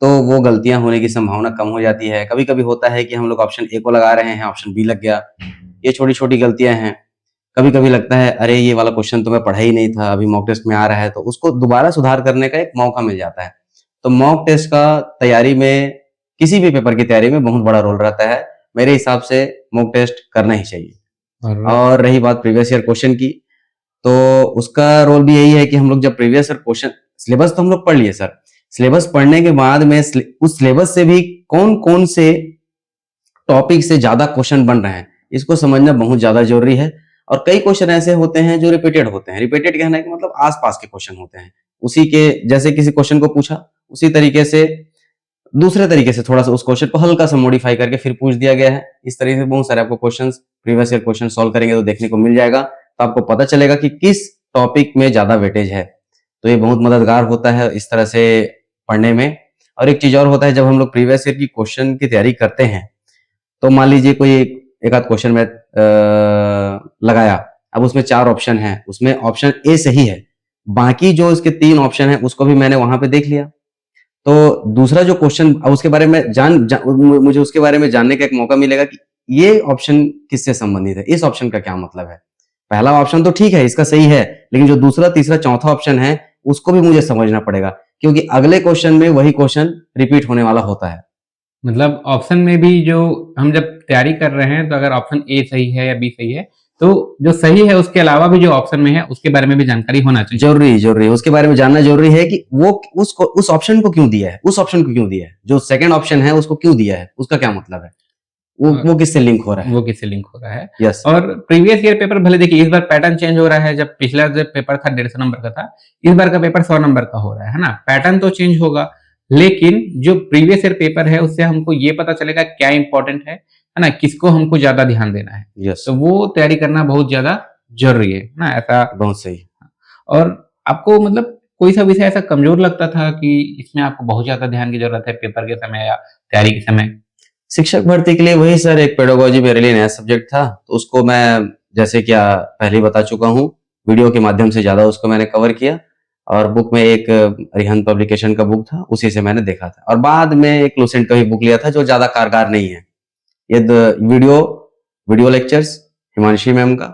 तो वो गलतियां होने की संभावना कम हो जाती है। कभी कभी होता है कि हम लोग ऑप्शन ए को लगा रहे हैं, ऑप्शन बी लग गया, ये छोटी छोटी गलतियां हैं। कभी कभी लगता है अरे ये वाला क्वेश्चन तो मैं पढ़ा ही नहीं था, अभी मॉक टेस्ट में आ रहा है, तो उसको दोबारा सुधार करने का एक मौका मिल जाता है। तो मॉक टेस्ट का तैयारी में, किसी भी पेपर की तैयारी में बहुत बड़ा रोल रहता है। मेरे हिसाब से मॉक टेस्ट करना ही चाहिए। और रही बात प्रीवियस ईयर क्वेश्चन की, तो उसका रोल भी यही है कि हम लोग जब प्रीवियस ईयर क्वेश्चन, सिलेबस तो हम लोग पढ़ लिए सर, सिलेबस पढ़ने के बाद में उस सिलेबस से भी कौन कौन से टॉपिक से ज्यादा क्वेश्चन बन रहे हैं इसको समझना बहुत ज्यादा जरूरी है। और कई क्वेश्चन ऐसे होते हैं जो रिपीटेड होते हैं। रिपीटेड कहना है कि मतलब आसपास के क्वेश्चन होते हैं, उसी के जैसे किसी क्वेश्चन को पूछा उसी तरीके से दूसरे तरीके से थोड़ा सा उस क्वेश्चन को हल्का सा मॉडिफाई करके फिर पूछ दिया गया है। इस तरीके से बहुत सारे आपको questions previous year question solve करेंगे तो देखने को मिल जाएगा, तो आपको पता चलेगा कि किस टॉपिक में ज्यादा वेटेज है। तो ये बहुत मददगार होता है इस तरह से पढ़ने में। और एक चीज और होता है, जब हम लोग प्रीवियस ईयर की क्वेश्चन की तैयारी करते हैं तो मान लीजिए कोई एक आध क्वेश्चन में लगाया, अब उसमें 4 ऑप्शन है, उसमें ऑप्शन ए सही है, बाकी जो इसके 3 ऑप्शन है उसको भी मैंने वहां पे देख लिया, तो दूसरा जो क्वेश्चन उसके बारे में मुझे उसके बारे में जानने का एक मौका मिलेगा कि ये ऑप्शन किससे संबंधित है, इस ऑप्शन का क्या मतलब है। पहला ऑप्शन तो ठीक है, इसका सही है, लेकिन जो दूसरा तीसरा चौथा ऑप्शन है उसको भी मुझे समझना पड़ेगा, क्योंकि अगले क्वेश्चन में वही क्वेश्चन रिपीट होने वाला होता है। मतलब ऑप्शन में भी जो हम जब तैयारी कर रहे हैं तो अगर ऑप्शन ए सही है या बी सही है तो जो सही है उसके अलावा भी जो ऑप्शन में है उसके बारे में भी जानकारी होना चाहिए। जरूरी है, उसके बारे में जानना जरूरी है कि वो उस ऑप्शन को क्यों दिया है, उस ऑप्शन को क्यों दिया है, जो सेकंड ऑप्शन है उसको क्यों दिया है, उसका क्या मतलब है, वो किससे लिंक हो रहा है, वो किससे लिंक हो रहा है। यस। और प्रीवियस ईयर पेपर भले देखिए इस बार पैटर्न चेंज हो रहा है, जब पिछला जो पेपर था 150 नंबर का था, इस बार का पेपर 100 नंबर का हो रहा है ना। पैटर्न तो चेंज होगा, लेकिन जो प्रीवियस ईयर पेपर है उससे हमको ये पता चलेगा क्या इंपॉर्टेंट है ना, किसको हमको ज्यादा ध्यान देना है। यस, तो वो तैयारी करना बहुत ज्यादा जरूरी है ना, ऐसा बहुत सही। और आपको मतलब कोई सा विषय ऐसा कमजोर लगता था कि इसमें आपको बहुत ज्यादा ध्यान की जरूरत है पेपर के समय या तैयारी के समय? शिक्षक भर्ती के लिए वही सर, एक पेडागोजी मेरे लिए नया सब्जेक्ट था, तो उसको मैं जैसे क्या पहले ही बता चुका हूँ, वीडियो के माध्यम से ज्यादा उसको मैंने कवर किया, और बुक में एक अरिहंत पब्लिकेशन का बुक था उसी से मैंने देखा था, और बाद में एक लुसेंट का भी बुक लिया था जो ज्यादा कारगर नहीं है। ये वीडियो लेक्चर्स हिमांशी मैम का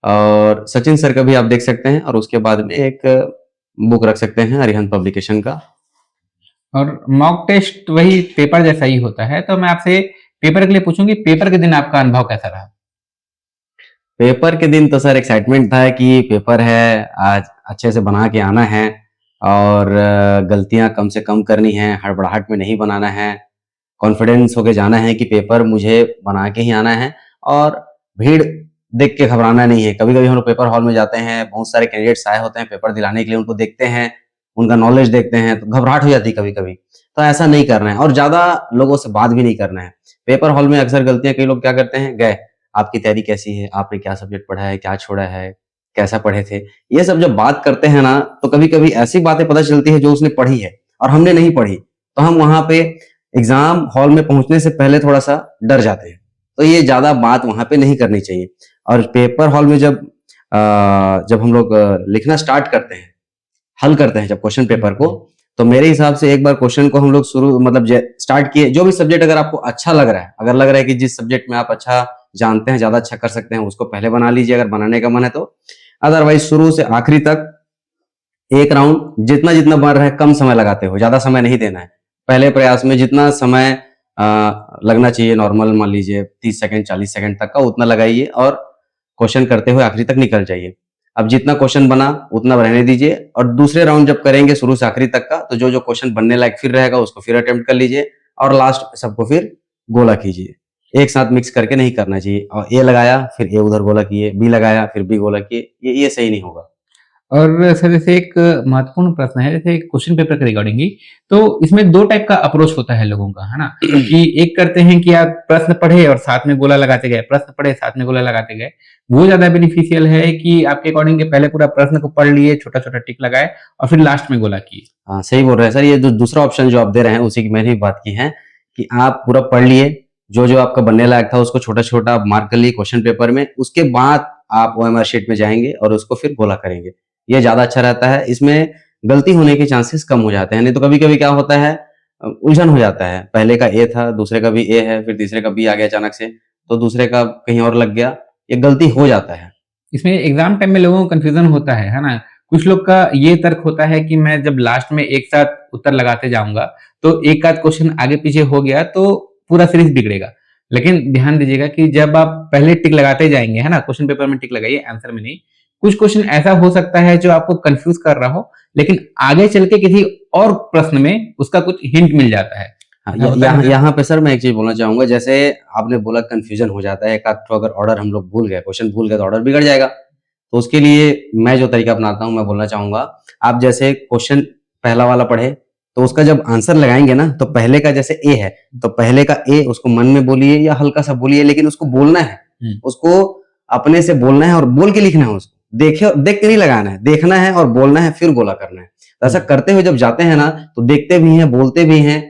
और सचिन सर का भी आप देख सकते हैं, और उसके बाद में एक बुक रख सकते हैं अरिहंत पब्लिकेशन का। और मॉक टेस्ट वही पेपर जैसा ही होता है, तो मैं आपसे पेपर के लिए पूछूंगी, पेपर के दिन आपका अनुभव कैसा रहा? पेपर के दिन तो सर एक्साइटमेंट था कि पेपर है, आज अच्छे से बना के आना है और गलतियां कम से कम करनी है, हड़बड़ाहट में नहीं बनाना है, कॉन्फिडेंस होके जाना है कि पेपर मुझे बना के ही आना है, और भीड़ देख के घबराना नहीं है। कभी कभी हम लोग पेपर हॉल में जाते हैं, बहुत सारे कैंडिडेट्स आए होते हैं पेपर दिलाने के लिए, उनको देखते हैं, उनका नॉलेज देखते हैं, तो घबराहट हो जाती है कभी कभी। तो ऐसा नहीं करना है, और ज्यादा लोगों से बात भी नहीं करना है। पेपर हॉल में अक्सर गलतियां कई लोग क्या करते हैं, गए आपकी तैयारी कैसी है, आपने क्या सब्जेक्ट पढ़ा है, क्या छोड़ा है, कैसा पढ़े थे, ये सब जब बात करते हैं ना, तो कभी कभी ऐसी बातें पता चलती है जो उसने पढ़ी है और हमने नहीं पढ़ी, तो हम वहां पे एग्जाम हॉल में पहुंचने से पहले थोड़ा सा डर जाते हैं। तो ये ज्यादा बात वहां पे नहीं करनी चाहिए। और पेपर हॉल में जब हम लोग लिखना स्टार्ट करते हैं, हल करते हैं जब क्वेश्चन पेपर को, तो मेरे हिसाब से एक बार क्वेश्चन को हम लोग शुरू मतलब स्टार्ट किए, जो भी सब्जेक्ट अगर आपको अच्छा लग रहा है, अगर लग रहा है कि जिस सब्जेक्ट में आप अच्छा जानते हैं, ज्यादा अच्छा कर सकते हैं, उसको पहले बना लीजिए अगर बनाने का मन है तो। अदरवाइज शुरू से आखिरी तक एक राउंड जितना जितना बन रहा है, कम समय लगाते हो, ज्यादा समय नहीं देना है। पहले प्रयास में जितना समय लगना चाहिए नॉर्मल, मान लीजिए 30 सेकंड 40 सेकंड तक का, उतना लगाइए और क्वेश्चन करते हुए आखिरी तक निकल जाइए। अब जितना क्वेश्चन बना उतना रहने दीजिए, और दूसरे राउंड जब करेंगे शुरू से आखिरी तक का, तो जो क्वेश्चन बनने लायक फिर रहेगा उसको फिर अटेम्प्ट कर लीजिए, और लास्ट सबको फिर गोला कीजिए। एक साथ मिक्स करके नहीं करना चाहिए। और ए लगाया फिर ए उधर गोला किए, बी लगाया फिर बी गोला किए, ये सही नहीं होगा। और सर जैसे एक महत्वपूर्ण प्रश्न है, जैसे क्वेश्चन पेपर के रिगार्डिंग ही, तो इसमें 2 टाइप का अप्रोच होता है लोगों का, है ना? कि एक करते हैं कि आप प्रश्न पढ़े और साथ में गोला लगाते गए, प्रश्न पढ़े साथ में गोला लगाते गए। वो ज़्यादा बेनिफिशियल है कि आपके अकॉर्डिंग कि पहले पूरा प्रश्न को पढ़ लिए, छोटा-छोटा टिक लगाए और फिर लास्ट में गोला किए। हाँ, सही बोल रहे हैं सर। ये जो दूसरा ऑप्शन जो आप दे रहे हैं उसी की मैंने भी बात की है कि आप पूरा पढ़ लिए, जो आपका बनने लायक था उसको छोटा-छोटा आप मार्क कर लिए क्वेश्चन पेपर में, उसके बाद आप ओएमआर शीट में जाएँगे और उसको फिर गोला करेंगे। ये ज़्यादा अच्छा रहता है, इसमें गलती होने के चांसेस कम हो जाते हैं। नहीं तो कभी-कभी क्या होता है, उलझन हो जाता है। पहले का ए था, दूसरे का भी ए है, फिर तीसरे का बी आ गया अचानक से, तो दूसरे का कहीं और लग गया। ये गलती हो जाता है। इसमें एग्जाम टाइम में लोगों को कंफ्यूजन होता है ना? कुछ लोग का ये तर्क होता है कि मैं जब लास्ट में एक साथ उत्तर लगाते जाऊँगा, तो एक आध क्वेश्चन आगे-पीछे हो गया तो पूरा सीरीज बिगड़ेगा। लेकिन ध्यान दीजिएगा कि जब आप पहले टिक लगाते जाएँगे, है ना? क्वेश्चन पेपर में टिक लगाइए, आंसर में नहीं। कुछ क्वेश्चन ऐसा हो सकता है जो आपको कंफ्यूज कर रहा हो, लेकिन आगे चल के किसी और प्रश्न में उसका कुछ हिंट मिल जाता है। हाँ, ऐसा होता है यहाँ ना? यहाँ पे सर मैं एक चीज बोलना चाहूंगा। जैसे आपने बोला कंफ्यूजन हो जाता है, एक आध तो अगर ऑर्डर हम लोग भूल गए, क्वेश्चन भूल गए तो ऑर्डर बिगड़ जाएगा। तो उसके लिए मैं जो तरीका अपनाता हूँ मैं बोलना चाहूंगा, आप जैसे क्वेश्चन पहला वाला पढ़े तो उसका जब आंसर लगाएंगे ना, तो पहले का जैसे ए है तो पहले का ए उसको मन में बोलिए या हल्का सा बोलिए, लेकिन उसको बोलना है, उसको अपने से बोलना है और बोल के लिखना है। उसको देख के नहीं लगाना है, देखना है और बोलना है, फिर गोला करना है। तो ऐसा करते हुए जब जाते हैं ना, तो देखते भी हैं, बोलते भी हैं,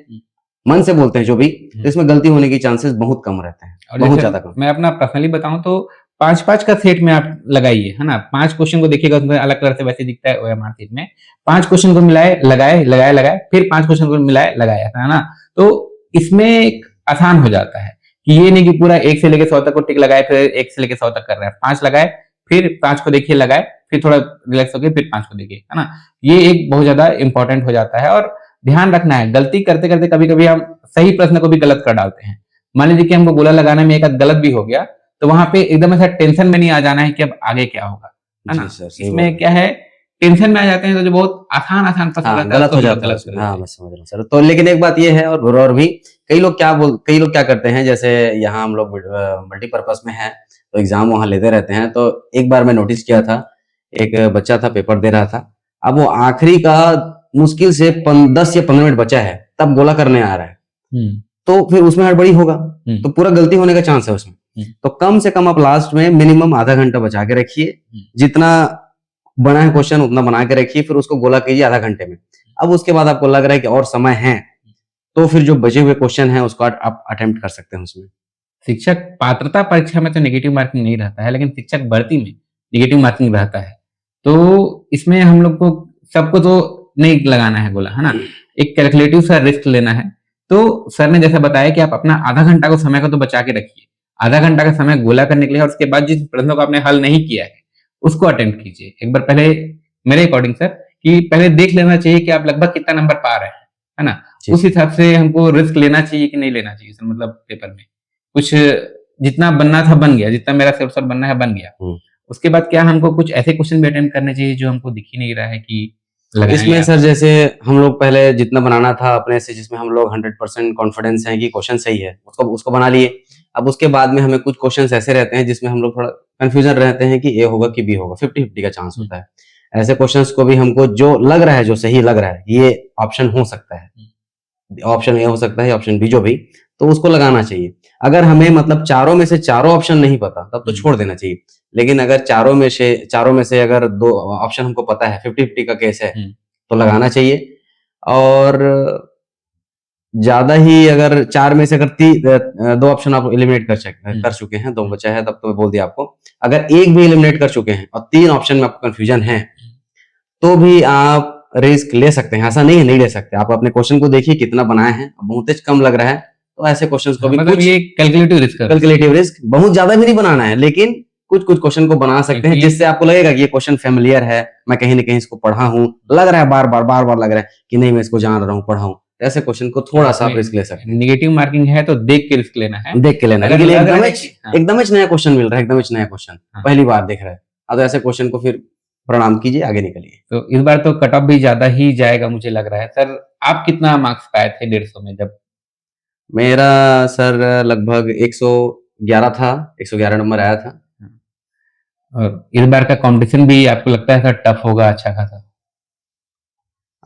मन से बोलते हैं जो भी, तो इसमें गलती होने की चांसेस बहुत कम रहते हैं, और बहुत जैसे ज्यादा कम। मैं अपना पर्सनली बताऊं तो 5-5 का सेट में आप लगाइए, है ना? 5 क्वेश्चन को देखिएगा, उसमें अलग कलर से वैसे दिखता है ओएमआर शीट में। 5 क्वेश्चन को मिलाए, लगाए, लगाए, लगाए, फिर 5 क्वेश्चन को मिलाए, लगाए, ऐसा है ना? तो इसमें एक आसान हो जाता है कि ये नहीं कि पूरा 1 से लेके 100 तक को टिक लगाए, फिर 1 से लेके 100 तक कर रहे हैं। 5 लगाए, फिर 5 को देखिए लगाए, फिर थोड़ा रिलैक्स होके फिर 5 को देखिए, है ना? ये एक बहुत ज्यादा इंपॉर्टेंट हो जाता है और ध्यान रखना है, गलती करते-करते कभी-कभी हम सही प्रश्न को भी गलत कर डालते हैं। मान लीजिए कि हमको गोला लगाने में एक आध गलत भी हो गया, तो वहां पे एकदम ऐसा टेंशन में नहीं आ जाना है कि अब आगे क्या होगा, है जी ना? सर, सही इसमें बात क्या है, टेंशन में आ जाते हैं तो जो बहुत आसान प्रश्न हाँ, रहता है गलत उसको हो भी लोग जाता है गलत कर उसमें। देते हाँ, हैं। मैं समझ रहा हूँ सर। तो लेकिन एक बात ये है, और भी कई लोग क्या करते हैं, जैसे यहाँ हम लोग मल्टीपर्पज में है तो एग्जाम वहाँ लेते रहते हैं। तो एक बार मैं नोटिस किया था, एक बच्चा था पेपर दे रहा था, अब वो आखिरी का मुश्किल से 10 या 15 मिनट बचा है, तब गोला करने आ रहा है, हम्म, तो फिर उसमें हड़बड़ी होगा, हम्म, तो पूरा गलती होने का चांस है उसमें। तो कम से कम आप लास्ट में मिनिमम आधा घंटा बचा के रखिए, जितना बना है क्वेश्चन उतना बना के रखिए, फिर उसको गोला कीजिए आधा घंटे में। अब उसके बाद आपको लग रहा है कि और समय है, तो फिर जो बचे हुए क्वेश्चन हैं उसको आप अटेम्प्ट कर सकते हैं उसमें। शिक्षक पात्रता परीक्षा में तो नेगेटिव मार्किंग नहीं रहता है, लेकिन शिक्षक भर्ती में नेगेटिव मार्किंग रहता है। तो इसमें हम लोग को सबको तो नहीं लगाना है गोला, है ना? एक कैलकुलेटिव सा रिस्क लेना है। तो सर ने जैसा बताया कि आप अपना आधा घंटा को समय को तो बचा के रखिए, आधा घंटा का समय गोला करने के लिए, और उसके बाद जिस प्रश्नों को आपने हल नहीं किया है उसको अटेम्प्ट कीजिए एक बार पहले। मेरे अकॉर्डिंग सर कि पहले देख लेना चाहिए कि आप लगभग कितना नंबर पा रहे हैं, है ना? उस हिसाब से हमको रिस्क लेना चाहिए कि नहीं लेना चाहिए सर, मतलब पेपर में कुछ जितना बनना था बन गया, जितना मेरा सिर्फ बनना है बन गया। उसके बाद क्या हमको कुछ ऐसे क्वेश्चन भी अटेम्प्ट करने चाहिए जो हमको दिख ही नहीं रहा है कि लगाएं इसमें या सर जैसे हम लोग पहले जितना बनाना था अपने से, जिसमें हम लोग 100% कॉन्फिडेंस है कि क्वेश्चन सही है, उसको बना लिए। अब उसके बाद में हमें कुछ क्वेश्चंस ऐसे रहते हैं जिसमें हम लोग थोड़ा कंफ्यूजन रहते हैं कि ए होगा कि बी होगा, 50-50 का चांस होता है। ऐसे क्वेश्चंस को भी हमको जो लग रहा है, जो सही लग रहा है, ये ऑप्शन हो सकता है, ऑप्शन ए हो सकता है, ऑप्शन बी जो भी, तो उसको लगाना चाहिए। अगर हमें मतलब चारों में से चारों ऑप्शन नहीं पता तब तो छोड़ देना चाहिए। लेकिन अगर चारों में से अगर 2 ऑप्शन हमको पता है, 50-50 का केस है, तो लगाना चाहिए। और ज्यादा ही अगर 4 में से अगर 2 ऑप्शन आप एलिमिनेट कर चुके हैं, 2 बचा है, तब तो मैं बोल दिया आपको। अगर एक भी एलिमिनेट कर चुके हैं और 3 ऑप्शन में आपको कंफ्यूजन है, तो भी आप रिस्क ले सकते हैं। ऐसा नहीं है नहीं ले सकते। आप अपने क्वेश्चन को देखिए कितना बनाए हैं, बहुत कम लग रहा है, तो ऐसे क्वेश्चंस को भी मतलब ये कैलकुलेटिव रिस्क बहुत ज्यादा भी नहीं बनाना है, लेकिन कुछ क्वेश्चन को बना सकते हैं जिससे आपको लगेगा कि ये क्वेश्चन फेमिलियर है, मैं कहीं ना कहीं इसको पढ़ा हूँ, लग रहा है बार बार लग रहा है कि नहीं मैं इसको जान रहा हूँ, पढ़ा हूँ। ऐसे क्वेश्चन को थोड़ा सा रिस्क ले सकते हैं। नेगेटिव मार्किंग है तो देख के रिस्क लेना है, देख के लेना है, लेकिन एकदम नया क्वेश्चन मिल रहा है, एकदम नया क्वेश्चन पहली बार देख रहा है, अब ऐसे क्वेश्चन को फिर प्रणाम कीजिए, आगे निकलिए। तो इस बार तो कट ऑफ भी ज्यादा ही जाएगा मुझे लग रहा है। सर आप कितना मार्क्स पाए थे 150 में जब मेरा सर लगभग 111 था, 111 नंबर आया था। और इस बार का कंपटीशन भी आपको लगता है सर टफ होगा अच्छा खासा?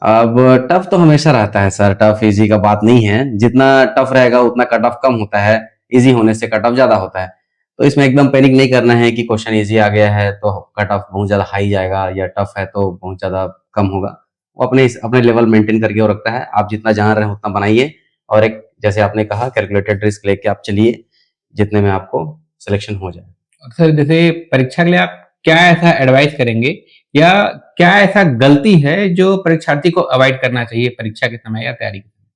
अब टफ तो हमेशा रहता है सर, टफ इजी का बात नहीं है। जितना टफ रहेगा उतना कट ऑफ कम होता है, इजी होने से कट ऑफ ज्यादा होता है। तो इसमें एकदम पैनिक नहीं करना है कि क्वेश्चन इजी आ गया है तो कट ऑफ बहुत ज्यादा हाई जाएगा, या टफ है तो बहुत ज्यादा कम होगा। वो अपने अपने लेवल मेंटेन करके वो रखता है। आप जितना जान रहे हैं उतना बनाइए, और एक जैसे आपने कहा कैलकुलेटेड रिस्क लेके आप चलिए, जितने में आपको सिलेक्शन हो जाए। सर जैसे परीक्षा के लिए आप क्या ऐसा एडवाइस करेंगे, या क्या ऐसा गलती है जो परीक्षार्थी को अवॉइड करना चाहिए परीक्षा के समय या तैयारी के समय?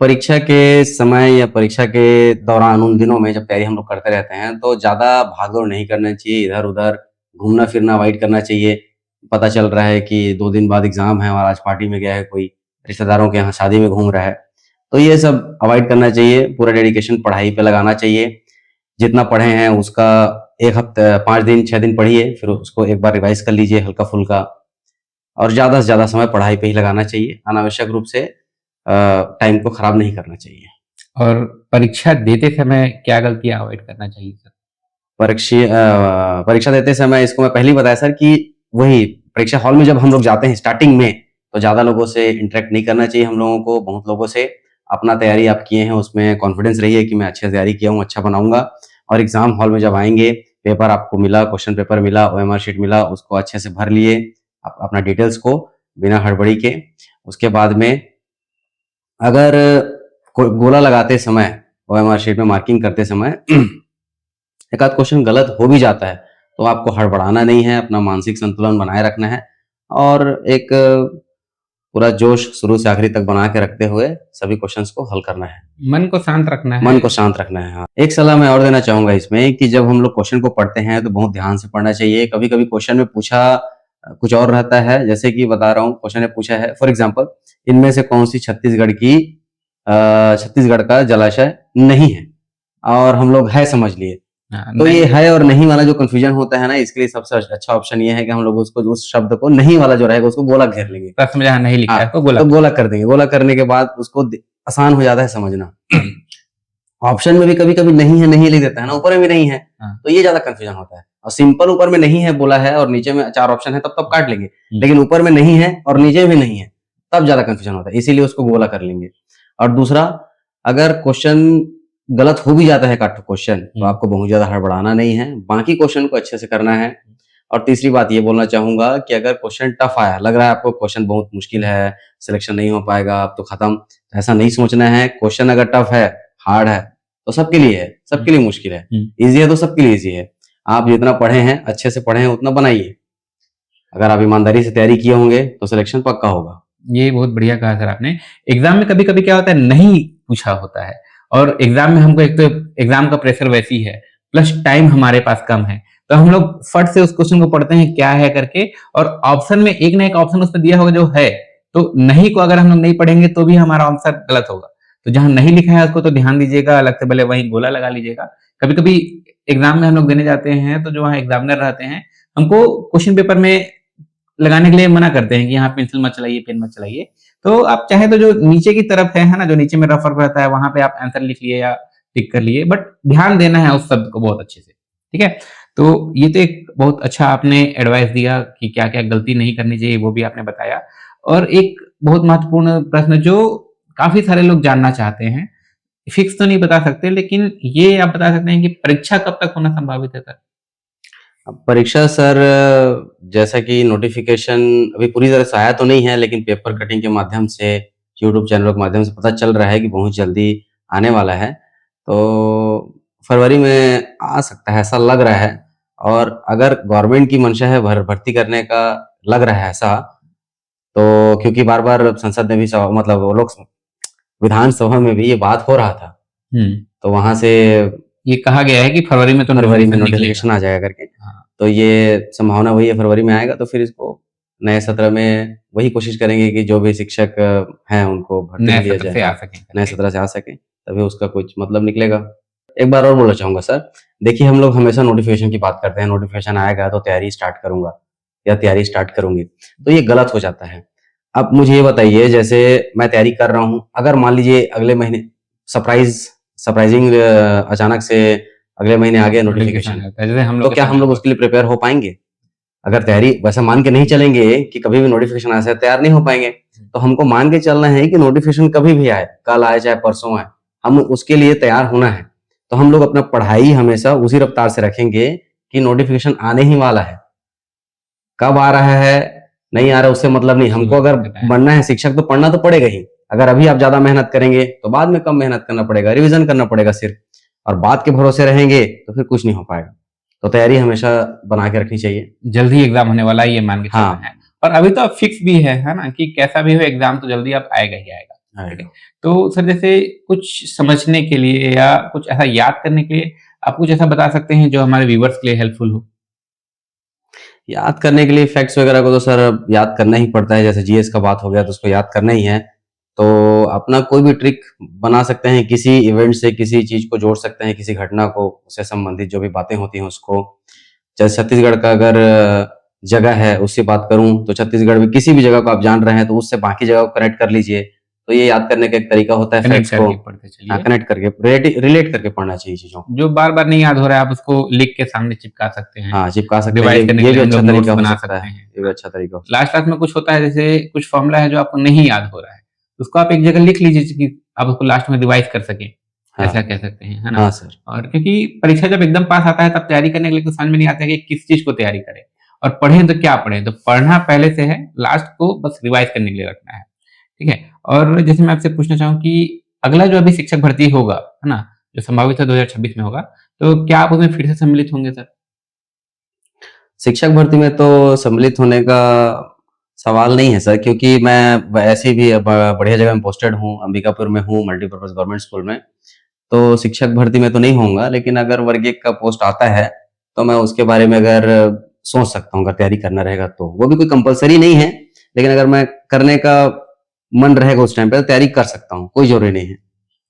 परीक्षा के समय या परीक्षा के दौरान उन दिनों में जब तैयारी हम लोग करते रहते हैं तो ज़्यादा भाग-दौड़ नहीं करना चाहिए, इधर-उधर घूमना-फिरना अवॉइड करना चाहिए। पता चल रहा है कि 2 दिन बाद एग्ज़ाम है और आज पार्टी में गया है कोई, रिश्तेदारों के यहाँ शादी में घूम रहा है। तो ये सब अवॉइड करना चाहिए, पूरा डेडिकेशन पढ़ाई पे लगाना चाहिए। जितना पढ़े हैं उसका 1 हफ्ते 5 दिन 6 दिन पढ़िए, फिर उसको एक बार रिवाइज़ कर लीजिए हल्का-फुल्का, और ज़्यादा से ज़्यादा समय पढ़ाई पे ही लगाना चाहिए। अनावश्यक रूप से टाइम को खराब नहीं करना चाहिए। और परीक्षा देते समय क्या गलतियां अवॉइड करना चाहिए सर? परीक्षा देते समय इसको मैं पहले ही बताया सर कि वही परीक्षा हॉल में जब हम लोग जाते हैं स्टार्टिंग में, तो ज़्यादा लोगों से इंटरेक्ट नहीं करना चाहिए हम लोगों को। बहुत लोगों से अपना तैयारी आप किए हैं उसमें कॉन्फिडेंस रहिए कि मैं अच्छे से तैयारी किया हूँ, अच्छा बनाऊँगा। और एग्ज़ाम हॉल में जब आएँगे, पेपर आपको मिला, क्वेश्चन पेपर मिला, ओएमआर शीट मिला, उसको अच्छे से भर लिए अपना डिटेल्स को बिना हड़बड़ी के। उसके बाद में अगर कोई गोला लगाते समय, ओएमआर शीट में मार्किंग करते समय एक आध क्वेश्चन गलत हो भी जाता है, तो आपको हड़बड़ाना नहीं है, अपना मानसिक संतुलन बनाए रखना है, और एक पूरा जोश शुरू से आखिरी तक बना के रखते हुए सभी क्वेश्चंस को हल करना है। मन को शांत रखना है। मन को शांत रखना है। हाँ। एक सलाह मैं और देना चाहूंगा इसमें कि जब हम लोग क्वेश्चन को पढ़ते हैं तो बहुत ध्यान से पढ़ना चाहिए। कभी-कभी क्वेश्चन में पूछा कुछ और रहता है, जैसे कि बता रहा हूँ, क्वेश्चन में पूछा है फॉर एग्जांपल, इनमें से कौन सी छत्तीसगढ़ का जलाशय नहीं है, और हम लोग है समझ लिए। तो ये है और नहीं वाला जो कंफ्यूजन होता है ना, इसके लिए सबसे अच्छा ऑप्शन ये है कि हम लोग उसको उस शब्द को नहीं वाला जो रहेगा उसको गोला घेर लेंगे। प्रश्न में जहाँ नहीं लिखा है हाँ, उसको गोला तो गोला कर देंगे। गोला करने के बाद उसको आसान हो जाता है समझना। ऑप्शन में भी कभी-कभी नहीं है, नहीं लिख देता है ना, ऊपर में भी नहीं है, तो ये ज्यादा कंफ्यूजन होता है। और सिंपल ऊपर में नहीं है बोला है और नीचे में 4 ऑप्शन है, तब काट लेंगे। लेकिन ऊपर में नहीं है और नीचे में भी नहीं है, तब ज्यादा कंफ्यूजन होता है, इसीलिए उसको गोला कर लेंगे। और दूसरा, अगर क्वेश्चन गलत हो भी जाता है काट क्वेश्चन, तो आपको बहुत ज्यादा हड़बड़ाना नहीं है, बाकी क्वेश्चन को अच्छे से करना है। और तीसरी बात ये बोलना चाहूंगा कि अगर क्वेश्चन टफ आया, लग रहा है आपको क्वेश्चन बहुत मुश्किल है, सिलेक्शन नहीं हो पाएगा, अब तो खत्म, ऐसा नहीं सोचना है। क्वेश्चन अगर टफ है, हार्ड है, तो सबके लिए है, सबके लिए मुश्किल है। इजी है तो सबके लिए इजी है। आप जितना पढ़े हैं, अच्छे से पढ़े हैं, उतना बनाइए। अगर आप ईमानदारी से तैयारी किए होंगे तो सिलेक्शन पक्का होगा। ये बहुत बढ़िया कहा सर आपने। एग्जाम में कभी-कभी क्या होता है, नहीं पूछा होता है, और एग्जाम में हमको एक तो एग्जाम का प्रेशर वैसी है, प्लस टाइम हमारे पास कम है, तो हम लोग फट से उस क्वेश्चन को पढ़ते हैं क्या है करके, और ऑप्शन में एक ना एक ऑप्शन उसमें दिया होगा जो है, तो नहीं को अगर हम लोग नहीं पढ़ेंगे तो भी हमारा आंसर गलत होगा। तो जहां नहीं लिखा है उसको तो ध्यान दीजिएगा, अलग से भले वहीं गोला लगा लीजिएगा। कभी-कभी एग्जाम में हम लोग देने जाते हैं तो जो वहाँ एग्जामिनर रहते हैं, हमको क्वेश्चन पेपर में लगाने के लिए मना करते हैं कि यहाँ पेंसिल मत चलाइए, पेन मत चलाइए। तो आप चाहे तो जो नीचे की तरफ है ना, जो नीचे में रफर रहता है, वहां पे आप आंसर लिख लिए या टिक कर लिए, बट ध्यान देना है उस शब्द को बहुत अच्छे से। ठीक है, तो ये तो एक बहुत अच्छा आपने एडवाइस दिया कि क्या क्या गलती नहीं करनी चाहिए, वो भी आपने बताया। और एक बहुत महत्वपूर्ण प्रश्न जो काफी सारे लोग जानना चाहते हैं, फिक्स तो नहीं बता सकते, लेकिन ये आप बता सकते हैं कि परीक्षा कब तक होना संभावित है सर? परीक्षा सर, जैसा कि नोटिफिकेशन अभी पूरी तरह से आया तो नहीं है, लेकिन पेपर कटिंग के माध्यम से, यूट्यूब चैनलों के माध्यम से पता चल रहा है कि बहुत जल्दी आने वाला है। तो फरवरी में आ सकता है, ऐसा लग रहा है। और अगर गवर्नमेंट की मंशा है भर्ती करने का, लग रहा है ऐसा, तो क्योंकि बार बार संसद में भी मतलब वो लोग विधानसभा में भी ये बात हो रहा था, तो वहां से ये कहा गया है कि फरवरी में नोटिफिकेशन आ जाएगा करके। तो ये संभावना वही है, फरवरी में आएगा। तो फिर इसको नए सत्र में वही कोशिश करेंगे कि जो भी शिक्षक हैं उनको भर्ती दिया जाए, नए सत्र से आ सके, तभी उसका कुछ मतलब निकलेगा। एक बार और बोलना चाहूंगा सर, देखिए हम लोग हमेशा नोटिफिकेशन की बात करते हैं, नोटिफिकेशन आएगा तो तैयारी स्टार्ट करूंगा या तैयारी स्टार्ट करूंगी, तो ये गलत हो जाता है। अब मुझे ये बताइए, जैसे मैं तैयारी कर रहा हूँ, अगर मान लीजिए अगले महीने सरप्राइजिंग अचानक से अगले महीने आ गया नोटिफिकेशन, जैसे हम तो लोग क्या हम लोग उसके लिए प्रिपेयर हो पाएंगे? अगर तैयारी वैसा मान के नहीं चलेंगे कि कभी भी नोटिफिकेशन आए, तैयार नहीं हो पाएंगे। तो हमको मान के चलना है कि नोटिफिकेशन कभी भी आए, कल आए चाहे परसों आए, हम उसके लिए तैयार होना है। तो हम लोग अपना पढ़ाई हमेशा उसी रफ्तार से रखेंगे कि नोटिफिकेशन आने ही वाला है, कब आ रहा है नहीं आ रहा उससे मतलब नहीं। हमको अगर बनना है शिक्षक तो पढ़ना तो पड़ेगा ही। अगर अभी आप ज्यादा मेहनत करेंगे तो बाद में कम मेहनत करना पड़ेगा, रिवीजन करना पड़ेगा सिर्फ, और बात के भरोसे रहेंगे तो फिर कुछ नहीं हो पाएगा। तो तैयारी हमेशा बना के रखनी चाहिए। जल्द ही एग्जाम होने वाला है ये मान के चलना हाँ। है। और अभी तो अब फिक्स भी है ना, कि कैसा भी हो एग्जाम तो जल्दी अब आएगा ही आएगा। ठीक है। तो सर जैसे कुछ समझने के लिए या कुछ ऐसा याद करने के लिए आप कुछ ऐसा बता सकते हैं जो हमारे व्यूवर्स के लिए हेल्पफुल हो? याद करने के लिए फैक्ट्स वगैरह को तो सर याद करना ही पड़ता है, जैसे जीएस का बात हो गया तो उसको याद करना ही है। तो अपना कोई भी ट्रिक बना सकते हैं, किसी इवेंट से किसी चीज को जोड़ सकते हैं, किसी घटना को, उससे संबंधित जो भी बातें होती हैं उसको। जैसे छत्तीसगढ़ का अगर जगह है उससे बात करूं तो छत्तीसगढ़ में किसी भी जगह को आप जान रहे हैं तो उससे बाकी जगह को कनेक्ट कर लीजिए। तो ये याद करने का एक तरीका होता है कनेक्ट फैक्ट्स को। करके पढ़ते चलिए। कनेक्ट करके रिलेट करके पढ़ना चाहिए चीजों को। जो बार बार नहीं याद हो रहा है आप उसको लिख के सामने चिपका सकते हैं। हाँ, चिपका सकते हैं। रिवाइज करने के ये लिए भी हम अच्छा लोग नोट्स तरीका हो बना सकता सकते है, हैं। ये भी अच्छा तरीका हो सकता लास्ट में कुछ होता है, जैसे कुछ फॉर्मूला है जो आपको नहीं याद हो रहा है, उसको आप एक जगह लिख लीजिए कि आप उसको लास्ट में रिवाइज कर सकें। है। ऐसा हाँ कह सकते हैं, है ना? हाँ सर। और क्योंकि परीक्षा जब एकदम पास आता है तब तैयारी करने के लिए तो समझ में नहीं आता है कि किस चीज को तैयारी करें और पढ़ें तो क्या पढ़ें। तो पढ़ना पहले से है, लास्ट को बस रिवाइज करने के लिए रखना है। ठीक है। और जैसे मैं आपसे पूछना चाहूँ कि अगला जो अभी शिक्षक भर्ती होगा, है ना, जो संभावित है 2026 में होगा, तो क्या आप उसमें फिर से सम्मिलित होंगे सर? शिक्षक भर्ती में तो सम्मिलित होने का सवाल नहीं है सर, क्योंकि मैं ऐसे भी बढ़िया जगह में पोस्टेड हूँ, अंबिकापुर में हूँ, मल्टीपर्पज गवर्नमेंट स्कूल में। तो शिक्षक भर्ती में तो नहीं होऊंगा, लेकिन अगर वर्ग 1 का पोस्ट आता है तो मैं उसके बारे में अगर सोच सकता हूँ, अगर तैयारी करना रहेगा तो। वो भी कोई कंपलसरी नहीं है, लेकिन अगर मैं करने का मन रहेगा उस टाइम पे तो तैयारी कर सकता हूँ, कोई जरूरी नहीं है।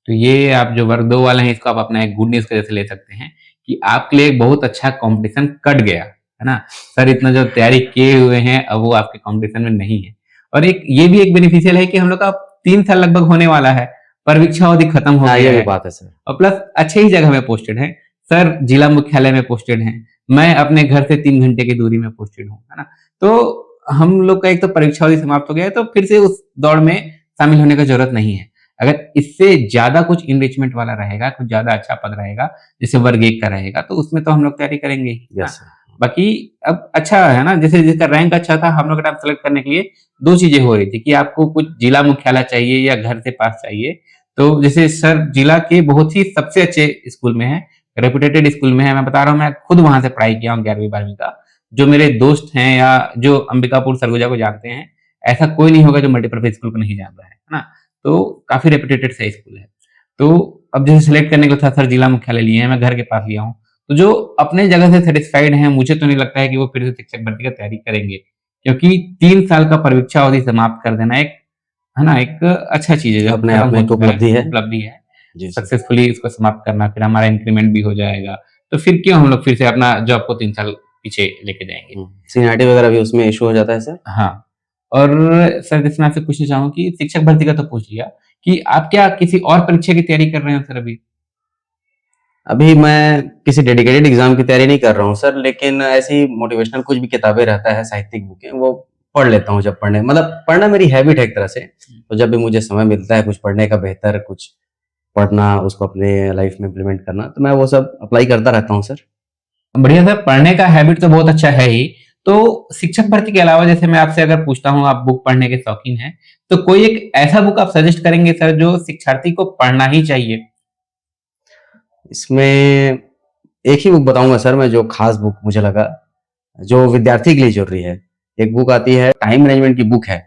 तो ये आप जो वर्ग 2 वाले हैं इसको आप अपना एक गुड न्यूज़ की वजह से ले सकते हैं कि आपके लिए एक बहुत अच्छा कॉम्पिटिशन कट गया, है ना? सर इतना जो तैयारी किए हुए हैं अब वो आपके कॉम्पिटिशन में नहीं है। और एक ये भी एक बेनिफिशियल है कि हम लोग का 3 साल लगभग होने वाला है, परीक्षा अवधि खत्म हो हाँ, गया ये भी है बात है सर। और प्लस अच्छे ही जगह में पोस्टेड हैं। सर जिला मुख्यालय में पोस्टेड हैं, मैं अपने घर से 3 घंटे की दूरी में पोस्टेड हूँ, है ना? तो हम लोग का एक तो परीक्षा अवधि समाप्त हो गया है, तो फिर से उस दौड़ में शामिल होने का जरूरत नहीं है। अगर इससे ज्यादा कुछ इनरिचमेंट वाला रहेगा, कुछ ज्यादा अच्छा पद रहेगा, जैसे वर्ग 1 का रहेगा, तो उसमें तो हम लोग तैयारी करेंगे ही, है ना? Yes sir. बाकी अब अच्छा है ना, जैसे जिसका रैंक अच्छा था हम लोग का टाइम सेलेक्ट करने के लिए 2 चीजें हो रही थी कि आपको कुछ जिला मुख्यालय चाहिए या घर से पास चाहिए। तो जैसे सर जिला के बहुत ही सबसे अच्छे स्कूल में है, रेपुटेटेड स्कूल में है। मैं बता रहा हूँ, मैं खुद वहां से पढ़ाई किया हूँ 11वीं 12वीं का। जो मेरे दोस्त हैं या जो अंबिकापुर सरगुजा को जानते हैं, ऐसा कोई नहीं होगा जो मल्टीपर्पज स्कूल को नहीं जान रहा है ना? तो काफी रेपुटेटेड सा स्कूल है। तो अब जैसे सिलेक्ट करने को था सर जिला मुख्यालय लिए हैं, मैं घर के पास लिया हूँ। तो जो अपने जगह से सेटिस्फाइड हैं, मुझे तो नहीं लगता है कि वो फिर से शिक्षक भर्ती की तैयारी करेंगे, क्योंकि 3 साल का परीक्षा अवधि समाप्त कर देना एक, है ना, एक अच्छा चीज है जो अपने खत्म आप में हो एक चुका है, उपलब्धि है। उपलब्धि है। जी सर। सक्सेसफुली इसको समाप्त करना, फिर हमारा इंक्रीमेंट भी हो जाएगा। तो फिर क्यों हम लोग फिर से अपना जॉब को 3 साल पीछे लेके जाएंगे? सीनियरिटी वगैरह भी उसमें इशू हो जाता है सर। हाँ। और सर जैसे मैं आपसे पूछना चाहूँ कि शिक्षक भर्ती का तो पूछ लिया, कि आप क्या किसी और परीक्षा की तैयारी कर रहे हो सर अभी? अभी मैं किसी डेडिकेटेड एग्जाम की तैयारी नहीं कर रहा हूँ सर, लेकिन ऐसी मोटिवेशनल कुछ भी किताबें रहता है, साहित्यिक बुकें, वो पढ़ लेता हूँ। जब पढ़ने मतलब पढ़ना मेरी हैबिट है एक तरह से, तो जब भी मुझे समय मिलता है कुछ पढ़ने का, बेहतर कुछ पढ़ना, उसको अपने लाइफ में इम्प्लीमेंट करना, तो मैं वो सब अप्लाई करता रहता हूँ सर। बढ़िया सर, पढ़ने का हैबिट तो बहुत अच्छा है ही। तो शिक्षक भर्ती के अलावा जैसे मैं आपसे अगर पूछता हूँ, आप बुक पढ़ने के शौकीन हैं, तो कोई एक ऐसा बुक आप सजेस्ट करेंगे सर जो शिक्षार्थी को पढ़ना ही चाहिए? इसमें एक ही बुक बताऊंगा सर मैं, जो खास बुक मुझे लगा, जो विद्यार्थी के लिए जरूरी है। एक बुक आती है, टाइम मैनेजमेंट की बुक है,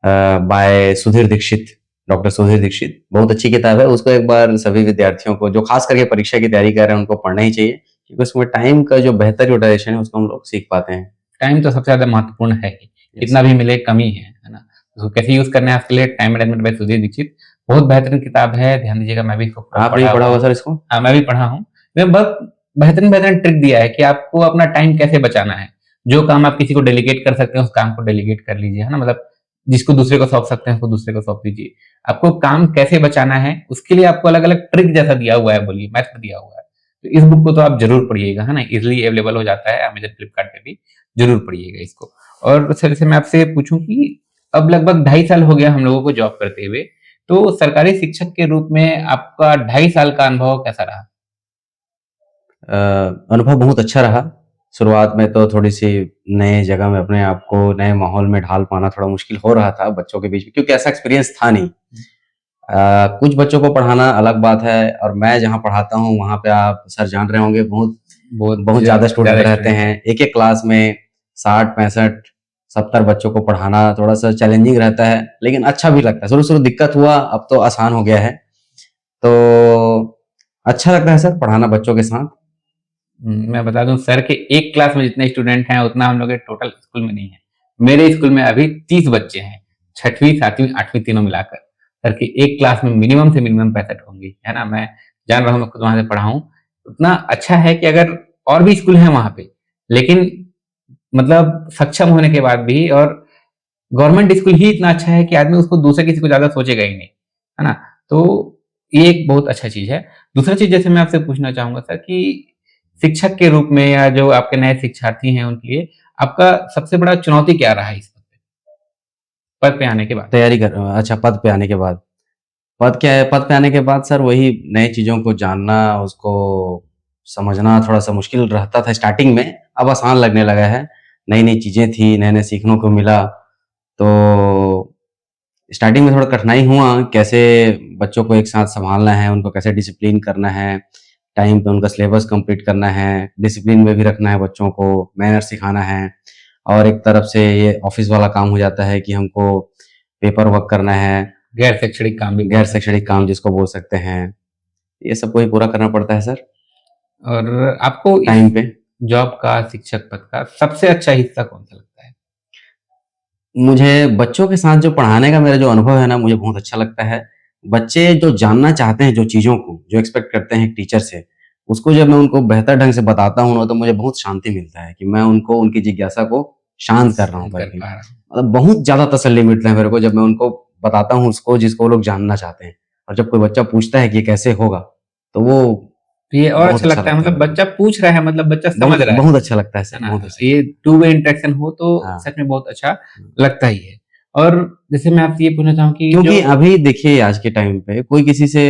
बाय सुधीर दीक्षित, डॉक्टर सुधीर दीक्षित। बहुत अच्छी किताब है, उसको एक बार सभी विद्यार्थियों को जो खास करके परीक्षा की तैयारी कर रहे हैं उनको पढ़ना ही चाहिए, क्योंकि उसमें टाइम का जो बेहतर यूटिलाइजेशन है उसको हम लोग सीख पाते हैं। टाइम तो सबसे ज्यादा महत्वपूर्ण है ही, कितना भी मिले कमी है ना? उसको कैसे यूज करना है आपके लिए, time management by Sudhir Dikshit, बहुत बेहतरीन किताब है, ध्यान दीजिएगा। मैं भी इसको आपने पढ़ा होगा सर इसको? हाँ मैं भी पढ़ा हूँ। मैं बहुत बेहतरीन बेहतरीन ट्रिक दिया है कि आपको अपना टाइम कैसे बचाना है। जो काम आप किसी को डेलीगेट कर सकते हैं उस काम को डेलीगेट कर लीजिए, है ना? मतलब जिसको दूसरे को सौंप सकते हैं उसको दूसरे को सौंप दीजिए। आपको काम कैसे बचाना है उसके लिए आपको अलग अलग ट्रिक जैसा दिया हुआ है, बोलिए मैथड दिया हुआ है। तो इस बुक को तो आप जरूर पढ़िएगा, है ना, इजिली अवेलेबल हो जाता है अमेजन फ्लिपकार्ट पे भी, जरूर पढ़िएगा इसको। और सर से मैं आपसे पूछूं कि अब लगभग 2.5 साल हो गया हम लोगों को जॉब करते हुए, तो सरकारी शिक्षक के रूप में आपका 2.5 साल का अनुभव कैसा रहा? अनुभव बहुत अच्छा रहा। शुरुआत में तो थोड़ी-सी नए जगह में अपने आप को नए माहौल में ढाल पाना थोड़ा मुश्किल हो रहा था बच्चों के बीच में, क्योंकि ऐसा एक्सपीरियंस था नहीं। कुछ बच्चों को पढ़ाना अलग बात है, और मैं जहाँ पढ़ाता हूँ वहाँ पे आप सर जान रहे होंगे बहुत बहुत ज़्यादा स्टूडेंट रहते हैं। एक-एक क्लास में 60, 65, 70 बच्चों को पढ़ाना थोड़ा-सा चैलेंजिंग रहता है, लेकिन अच्छा भी लगता है। शुरू-शुरू दिक्कत हुआ, अब तो आसान हो गया है। तो अच्छा लगता है सर पढ़ाना बच्चों के साथ। मैं बता दूं सर के एक क्लास में जितने स्टूडेंट हैं उतना हम लोग के टोटल स्कूल में नहीं है। मेरे स्कूल में अभी 30 बच्चे हैं, 6वीं 7वीं 8वीं तीनों मिलाकर। सर की एक क्लास में मिनिमम से मिनिमम 65 होंगी, है ना। मैं जान रहा हूँ, मैं खुद वहां से पढ़ा हूँ। उतना अच्छा है कि अगर और भी स्कूल है वहां पे, लेकिन मतलब सक्षम होने के बाद भी, और गवर्नमेंट स्कूल ही इतना अच्छा है कि आदमी उसको दूसरे किसी को ज्यादा सोचेगा ही नहीं, है ना। तो ये एक बहुत अच्छा चीज है। दूसरा चीज जैसे मैं आपसे पूछना चाहूंगा सर कि शिक्षक के रूप में या जो आपके नए शिक्षार्थी हैं उनके लिए आपका सबसे बड़ा चुनौती क्या रहा है इस पद पे आने के बाद? तैयारी कर अच्छा, पद पे आने के बाद। पद क्या है, पद पे आने के बाद सर वही नई चीज़ों को जानना, उसको समझना थोड़ा-सा मुश्किल रहता था स्टार्टिंग में, अब आसान लगने लगा है। नई-नई चीज़ें थी, नए-नए सीखने को मिला, तो स्टार्टिंग में थोड़ा कठिनाई हुआ, कैसे बच्चों को एक साथ सँभालना है, उनको कैसे डिसिप्लिन करना है, टाइम पे उनका सिलेबस कंप्लीट करना है, डिसिप्लिन में भी रखना है बच्चों को, मैनर्स सिखाना है, और एक तरफ से ये ऑफ़िस वाला काम हो जाता है कि हमको पेपर वर्क करना है, गैर शैक्षणिक काम भी गैर शैक्षणिक काम जिसको बोल सकते हैं, ये सबको ही पूरा करना पड़ता है सर, और आपको इस टाइम पे। जॉब का, शिक्षक पद का सबसे अच्छा हिस्सा कौन सा लगता है? मुझे बच्चों के साथ जो पढ़ाने का मेरा जो अनुभव है ना, मुझे बहुत अच्छा लगता है। बच्चे जो जानना चाहते हैं जो चीज़ों को, जो एक्सपेक्ट करते हैं एक टीचर से, उसको जब मैं उनको बेहतर ढंग से बताता हूँ ना, तो मुझे बहुत शांति मिलता है कि मैं उनको उनकी जिज्ञासा को शांत कर रहा हूँ कर करके। पा रहा हूँ। मतलब बहुत ज़्यादा तसल्ली मिलता है मेरे को जब मैं उनको बताता हूँ उसको जिसको वो लोग जानना चाहते हैं। और जब कोई बच्चा पूछता है कि ये कैसे होगा, तो वो तो ये और बहुत अच्छा अच्छा लगता है, लगता है मतलब मेरे को। बच्चा पूछ रहा है, मतलब बच्चा समझ बहुत रहा बहुत अच्छा लगता है सर, है ना। बहुत अच्छा। ये टू वे इंटरेक्शन हो तो हाँ। सच में बहुत अच्छा लगता ही है। और जैसे मैं आपसे ये पूछना चाहूँ कि क्योंकि जो अभी देखिए आज के टाइम पे कोई किसी से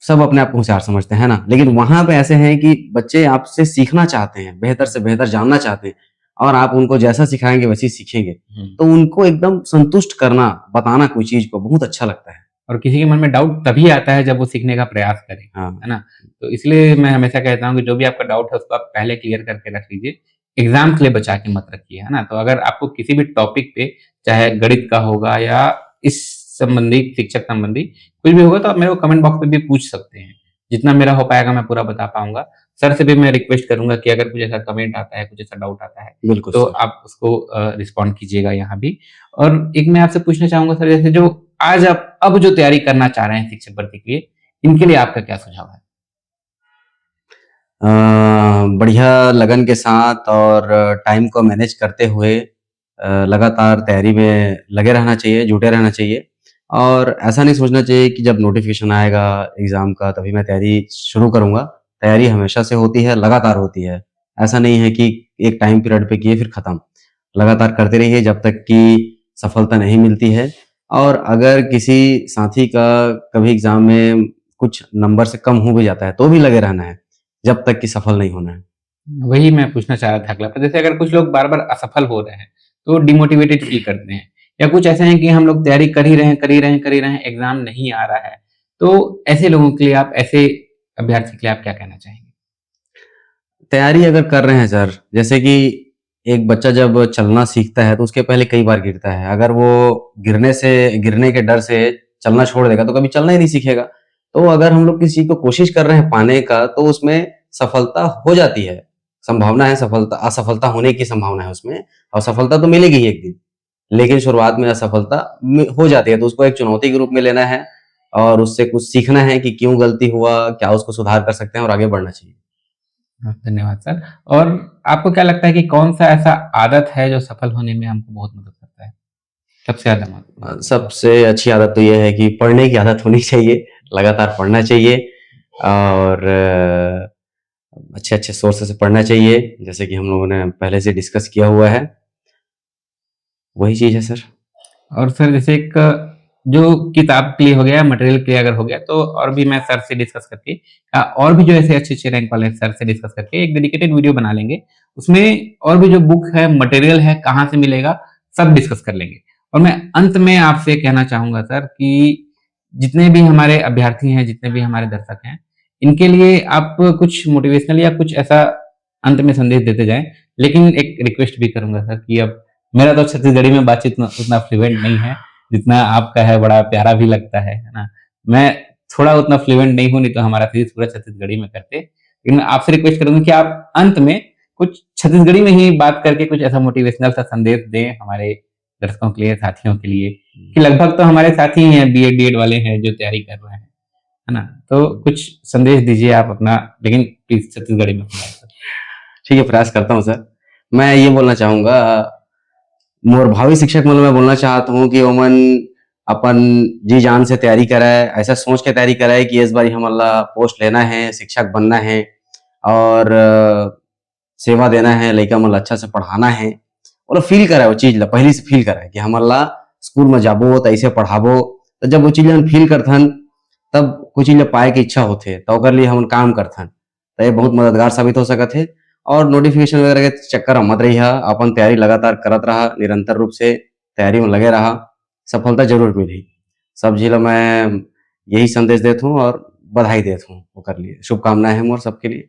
सब अपने आप को होशियार समझते हैं ना, लेकिन वहाँ पे ऐसे हैं कि बच्चे आपसे सीखना चाहते हैं, बेहतर से बेहतर जानना चाहते हैं, और आप उनको जैसा सिखाएँगे वैसे ही सीखेंगे। तो उनको एकदम संतुष्ट करना, बताना कोई चीज़ को बहुत अच्छा लगता है। और किसी के मन में डाउट तभी आता है जब वो सीखने का प्रयास करे, हाँ, है ना। तो इसलिए मैं हमेशा कहता हूँ कि जो भी आपका डाउट है उसको आप पहले क्लियर करके रख लीजिए, एग्जाम के लिए बचा के मत रखिए, है ना। तो अगर आपको किसी भी टॉपिक पे, चाहे गणित का होगा या इस संबंधी, शिक्षक संबंधी कुछ भी होगा, तो आप मेरे को कमेंट बॉक्स में भी पूछ सकते हैं। जितना मेरा हो पाएगा मैं पूरा बता पाऊंगा। सर से भी मैं रिक्वेस्ट करूंगा कि अगर कुछ ऐसा कमेंट आता है, कुछ ऐसा डाउट आता है, बिल्कुल तो सर। आप उसको रिस्पॉन्ड कीजिएगा यहाँ भी। और एक मैं आपसे पूछना चाहूंगा सर, जैसे जो आज आप अब जो तैयारी करना चाह रहे हैं शिक्षक भर्ती के लिए, इनके लिए आपका क्या सुझाव है? अ, बढ़िया लगन के साथ और टाइम को मैनेज करते हुए लगातार तैयारी में लगे रहना चाहिए, जुटे रहना चाहिए, और ऐसा नहीं सोचना चाहिए कि जब नोटिफ़िकेशन आएगा एग्ज़ाम का तभी मैं तैयारी शुरू करूँगा। तैयारी हमेशा से होती है, लगातार होती है। ऐसा नहीं है कि एक टाइम पीरियड पे किए फिर खत्म। लगातार करते रहिए जब तक कि सफलता नहीं मिलती है, और अगर किसी साथी का कभी एग्ज़ाम में कुछ नंबर से कम हो भी जाता है, तो भी लगे रहना है, जब तक कि सफल नहीं होना है। वही मैं पूछना चाह रहा था अगला, पर जैसे अगर कुछ लोग बार बार असफल हो रहे हैं तो डिमोटिवेटेड फील करते हैं, या कुछ ऐसे हैं कि हम लोग तैयारी कर ही रहे हैं, कर ही रहे हैं, कर ही रहे हैं, एग्जाम नहीं आ रहा है, तो ऐसे लोगों के लिए आप, ऐसे अभ्यर्थी के लिए आप क्या कहना चाहेंगे? तैयारी अगर कर रहे हैं सर, जैसे कि एक बच्चा जब चलना सीखता है तो उसके पहले कई बार गिरता है। अगर वो गिरने के डर से चलना छोड़ देगा तो कभी चलना ही नहीं सीखेगा। तो अगर हम लोग किसी चीज़ को कोशिश कर रहे हैं पाने का, तो उसमें सफलता हो जाती है। संभावना है, सफलता असफलता होने की संभावना है उसमें, और सफलता तो मिलेगी ही एक दिन। लेकिन शुरुआत में असफलता हो जाती है, तो उसको एक चुनौती के रूप में लेना है, और उससे कुछ सीखना है कि क्यों गलती हुआ, क्या उसको सुधार कर सकते हैं, और आगे बढ़ना चाहिए। हाँ, धन्यवाद सर। और आपको क्या लगता है कि कौन सा ऐसा आदत है जो सफल होने में हमको बहुत मदद करता है? सबसे ज्यादा महत्व? सबसे अच्छी आदत तो यह है कि पढ़ने की आदत होनी चाहिए, लगातार पढ़ना चाहिए और अच्छे अच्छे सोर्सेस से पढ़ना चाहिए, जैसे कि हम लोगों ने पहले से डिस्कस किया हुआ है, वही चीज़ है सर। और सर जैसे एक जो किताब के लिए हो गया, मटेरियल के लिए अगर हो गया, तो और भी मैं सर से डिस्कस करके और भी जो ऐसे अच्छे-अच्छे रैंक वाले सर से डिस्कस करके एक डेडिकेटेड वीडियो बना लेंगे। उसमें और भी जो बुक है, मटेरियल है, कहाँ से मिलेगा, सब डिस्कस कर लेंगे। और मैं अंत में आपसे कहना चाहूँगा सर कि जितने भी हमारे अभ्यर्थी हैं, जितने भी हमारे दर्शक हैं, इनके लिए आप कुछ मोटिवेशनल या कुछ ऐसा अंत में संदेश देते जाएँ। लेकिन एक रिक्वेस्ट भी करूँगा सर कि अब मेरा तो छत्तीसगढ़ी में बातचीत उतना फ्लुएंट नहीं है, जितना आपका है, बड़ा प्यारा भी लगता है ना? मैं थोड़ा उतना फ्लुएंट नहीं हूँ, नहीं तो हमारा सीरीज़ पूरा छत्तीसगढ़ी में करते। लेकिन आपसे रिक्वेस्ट करूँगा कि आप अंत में कुछ छत्तीसगढ़ी में ही बात करके कुछ ऐसा मोटिवेशनल सा संदेश दें हमारे दर्शकों के लिए, साथियों के लिए, कि लगभग तो हमारे साथी ही हैं, बीएड, डीएड वाले हैं जो तैयारी कर रहे हैं, है ना? तो कुछ संदेश दीजिए आप अपना, लेकिन प्लीज़ छत्तीसगढ़ी में। ठीक है, प्रयास करता हूँ सर। मैं ये बोलना चाहूँगा, मोर भावी शिक्षक मन मैं बोलना चाहता हूँ कि ओमन अपन जी जान से तैयारी कराए, ऐसा सोच के तैयारी कराए कि इस बार हमन ला पोस्ट लेना है, शिक्षक बनना है और सेवा देना है, लइका मन ला अच्छा से पढ़ाना है। और फील कराए वो चीज़ ला, पहले से फील कराए कि हमन ला स्कूल में जाबो त ऐसे पढ़ाबो, तो जब वो चीज़ ला फील करथन तब कुछ चीज़ ला पाए के इच्छा होथे, तो ओकर लिए हमन काम करथन, तो ये बहुत मददगार साबित हो सकत है। और नोटिफिकेशन वगैरह के चक्कर में मत रहिए, अपन तैयारी लगातार करत रहा, निरंतर रूप से तैयारी में लगे रहा, सफलता जरूर मिली। सब झील मैं यही संदेश देता हूँ और बधाई देता हूँ ओकर लिए, शुभकामनाएं हैं मोर सबके लिए।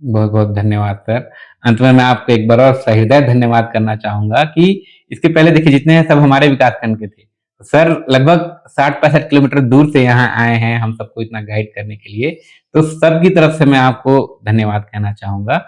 बहुत-बहुत धन्यवाद सर। अंत में मैं आपको एक बार और सहृदय धन्यवाद करना चाहूँगा कि इसके पहले देखिए जितने हैं सब हमारे विकासखंड के थे। सर लगभग 60-65 किलोमीटर दूर से यहाँ आए हैं हम सबको इतना गाइड करने के लिए। तो सबकी तरफ से मैं आपको धन्यवाद कहना चाहूँगा।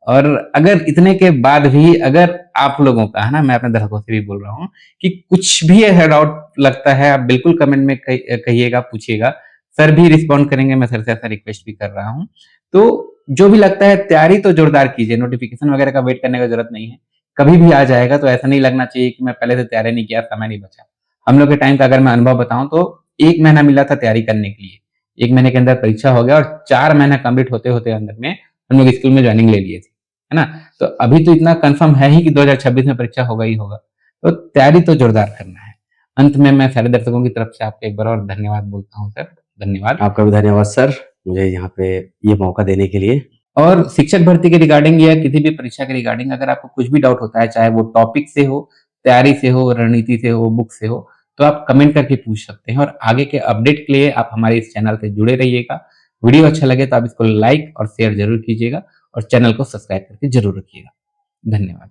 और अगर इतने के बाद भी अगर आप लोगों का, है ना, मैं अपने दर्शकों से भी बोल रहा हूँ कि कुछ भी ऐसा डाउट लगता है, आप बिल्कुल कमेंट में कहिएगा, पूछिएगा। सर भी रिस्पॉन्ड करेंगे, मैं सर से ऐसा रिक्वेस्ट भी कर रहा हूँ। तो जो भी लगता है तैयारी तो जोरदार कीजिए, नोटिफिकेशन वगैरह का वेट करने का जरूरत नहीं है, कभी भी आ जाएगा। तो ऐसा नहीं लगना चाहिए कि मैं पहले से तैयारी नहीं किया, समय नहीं बचा। हम लोग के टाइम का अगर मैं अनुभव बताऊं तो 1 महीना मिला था तैयारी करने के लिए, 1 महीने के अंदर परीक्षा हो गया और 4 महीना कंप्लीट होते होते अंदर में हम लोग स्कूल में ज्वाइनिंग ले लिए थे, है ना? तो अभी तो इतना कंफर्म है ही कि 2026 में परीक्षा होगा ही होगा, तो तैयारी तो जोरदार करना है। अंत में मैं सारे दर्शकों की तरफ से आपको एक बार और धन्यवाद बोलता हूँ सर, धन्यवाद। आपका भी धन्यवाद सर, मुझे यहाँ पे ये मौका देने के लिए। और शिक्षक भर्ती के रिगार्डिंग या किसी भी परीक्षा के रिगार्डिंग अगर आपको कुछ भी डाउट होता है, चाहे वो टॉपिक से हो, तैयारी से हो, रणनीति से हो, बुक से हो, तो आप कमेंट करके पूछ सकते हैं। और आगे के अपडेट के लिए आप हमारे इस चैनल से जुड़े रहिएगा। वीडियो अच्छा लगे तो आप इसको लाइक और शेयर जरूर कीजिएगा और चैनल को सब्सक्राइब करके जरूर रखिएगा। धन्यवाद।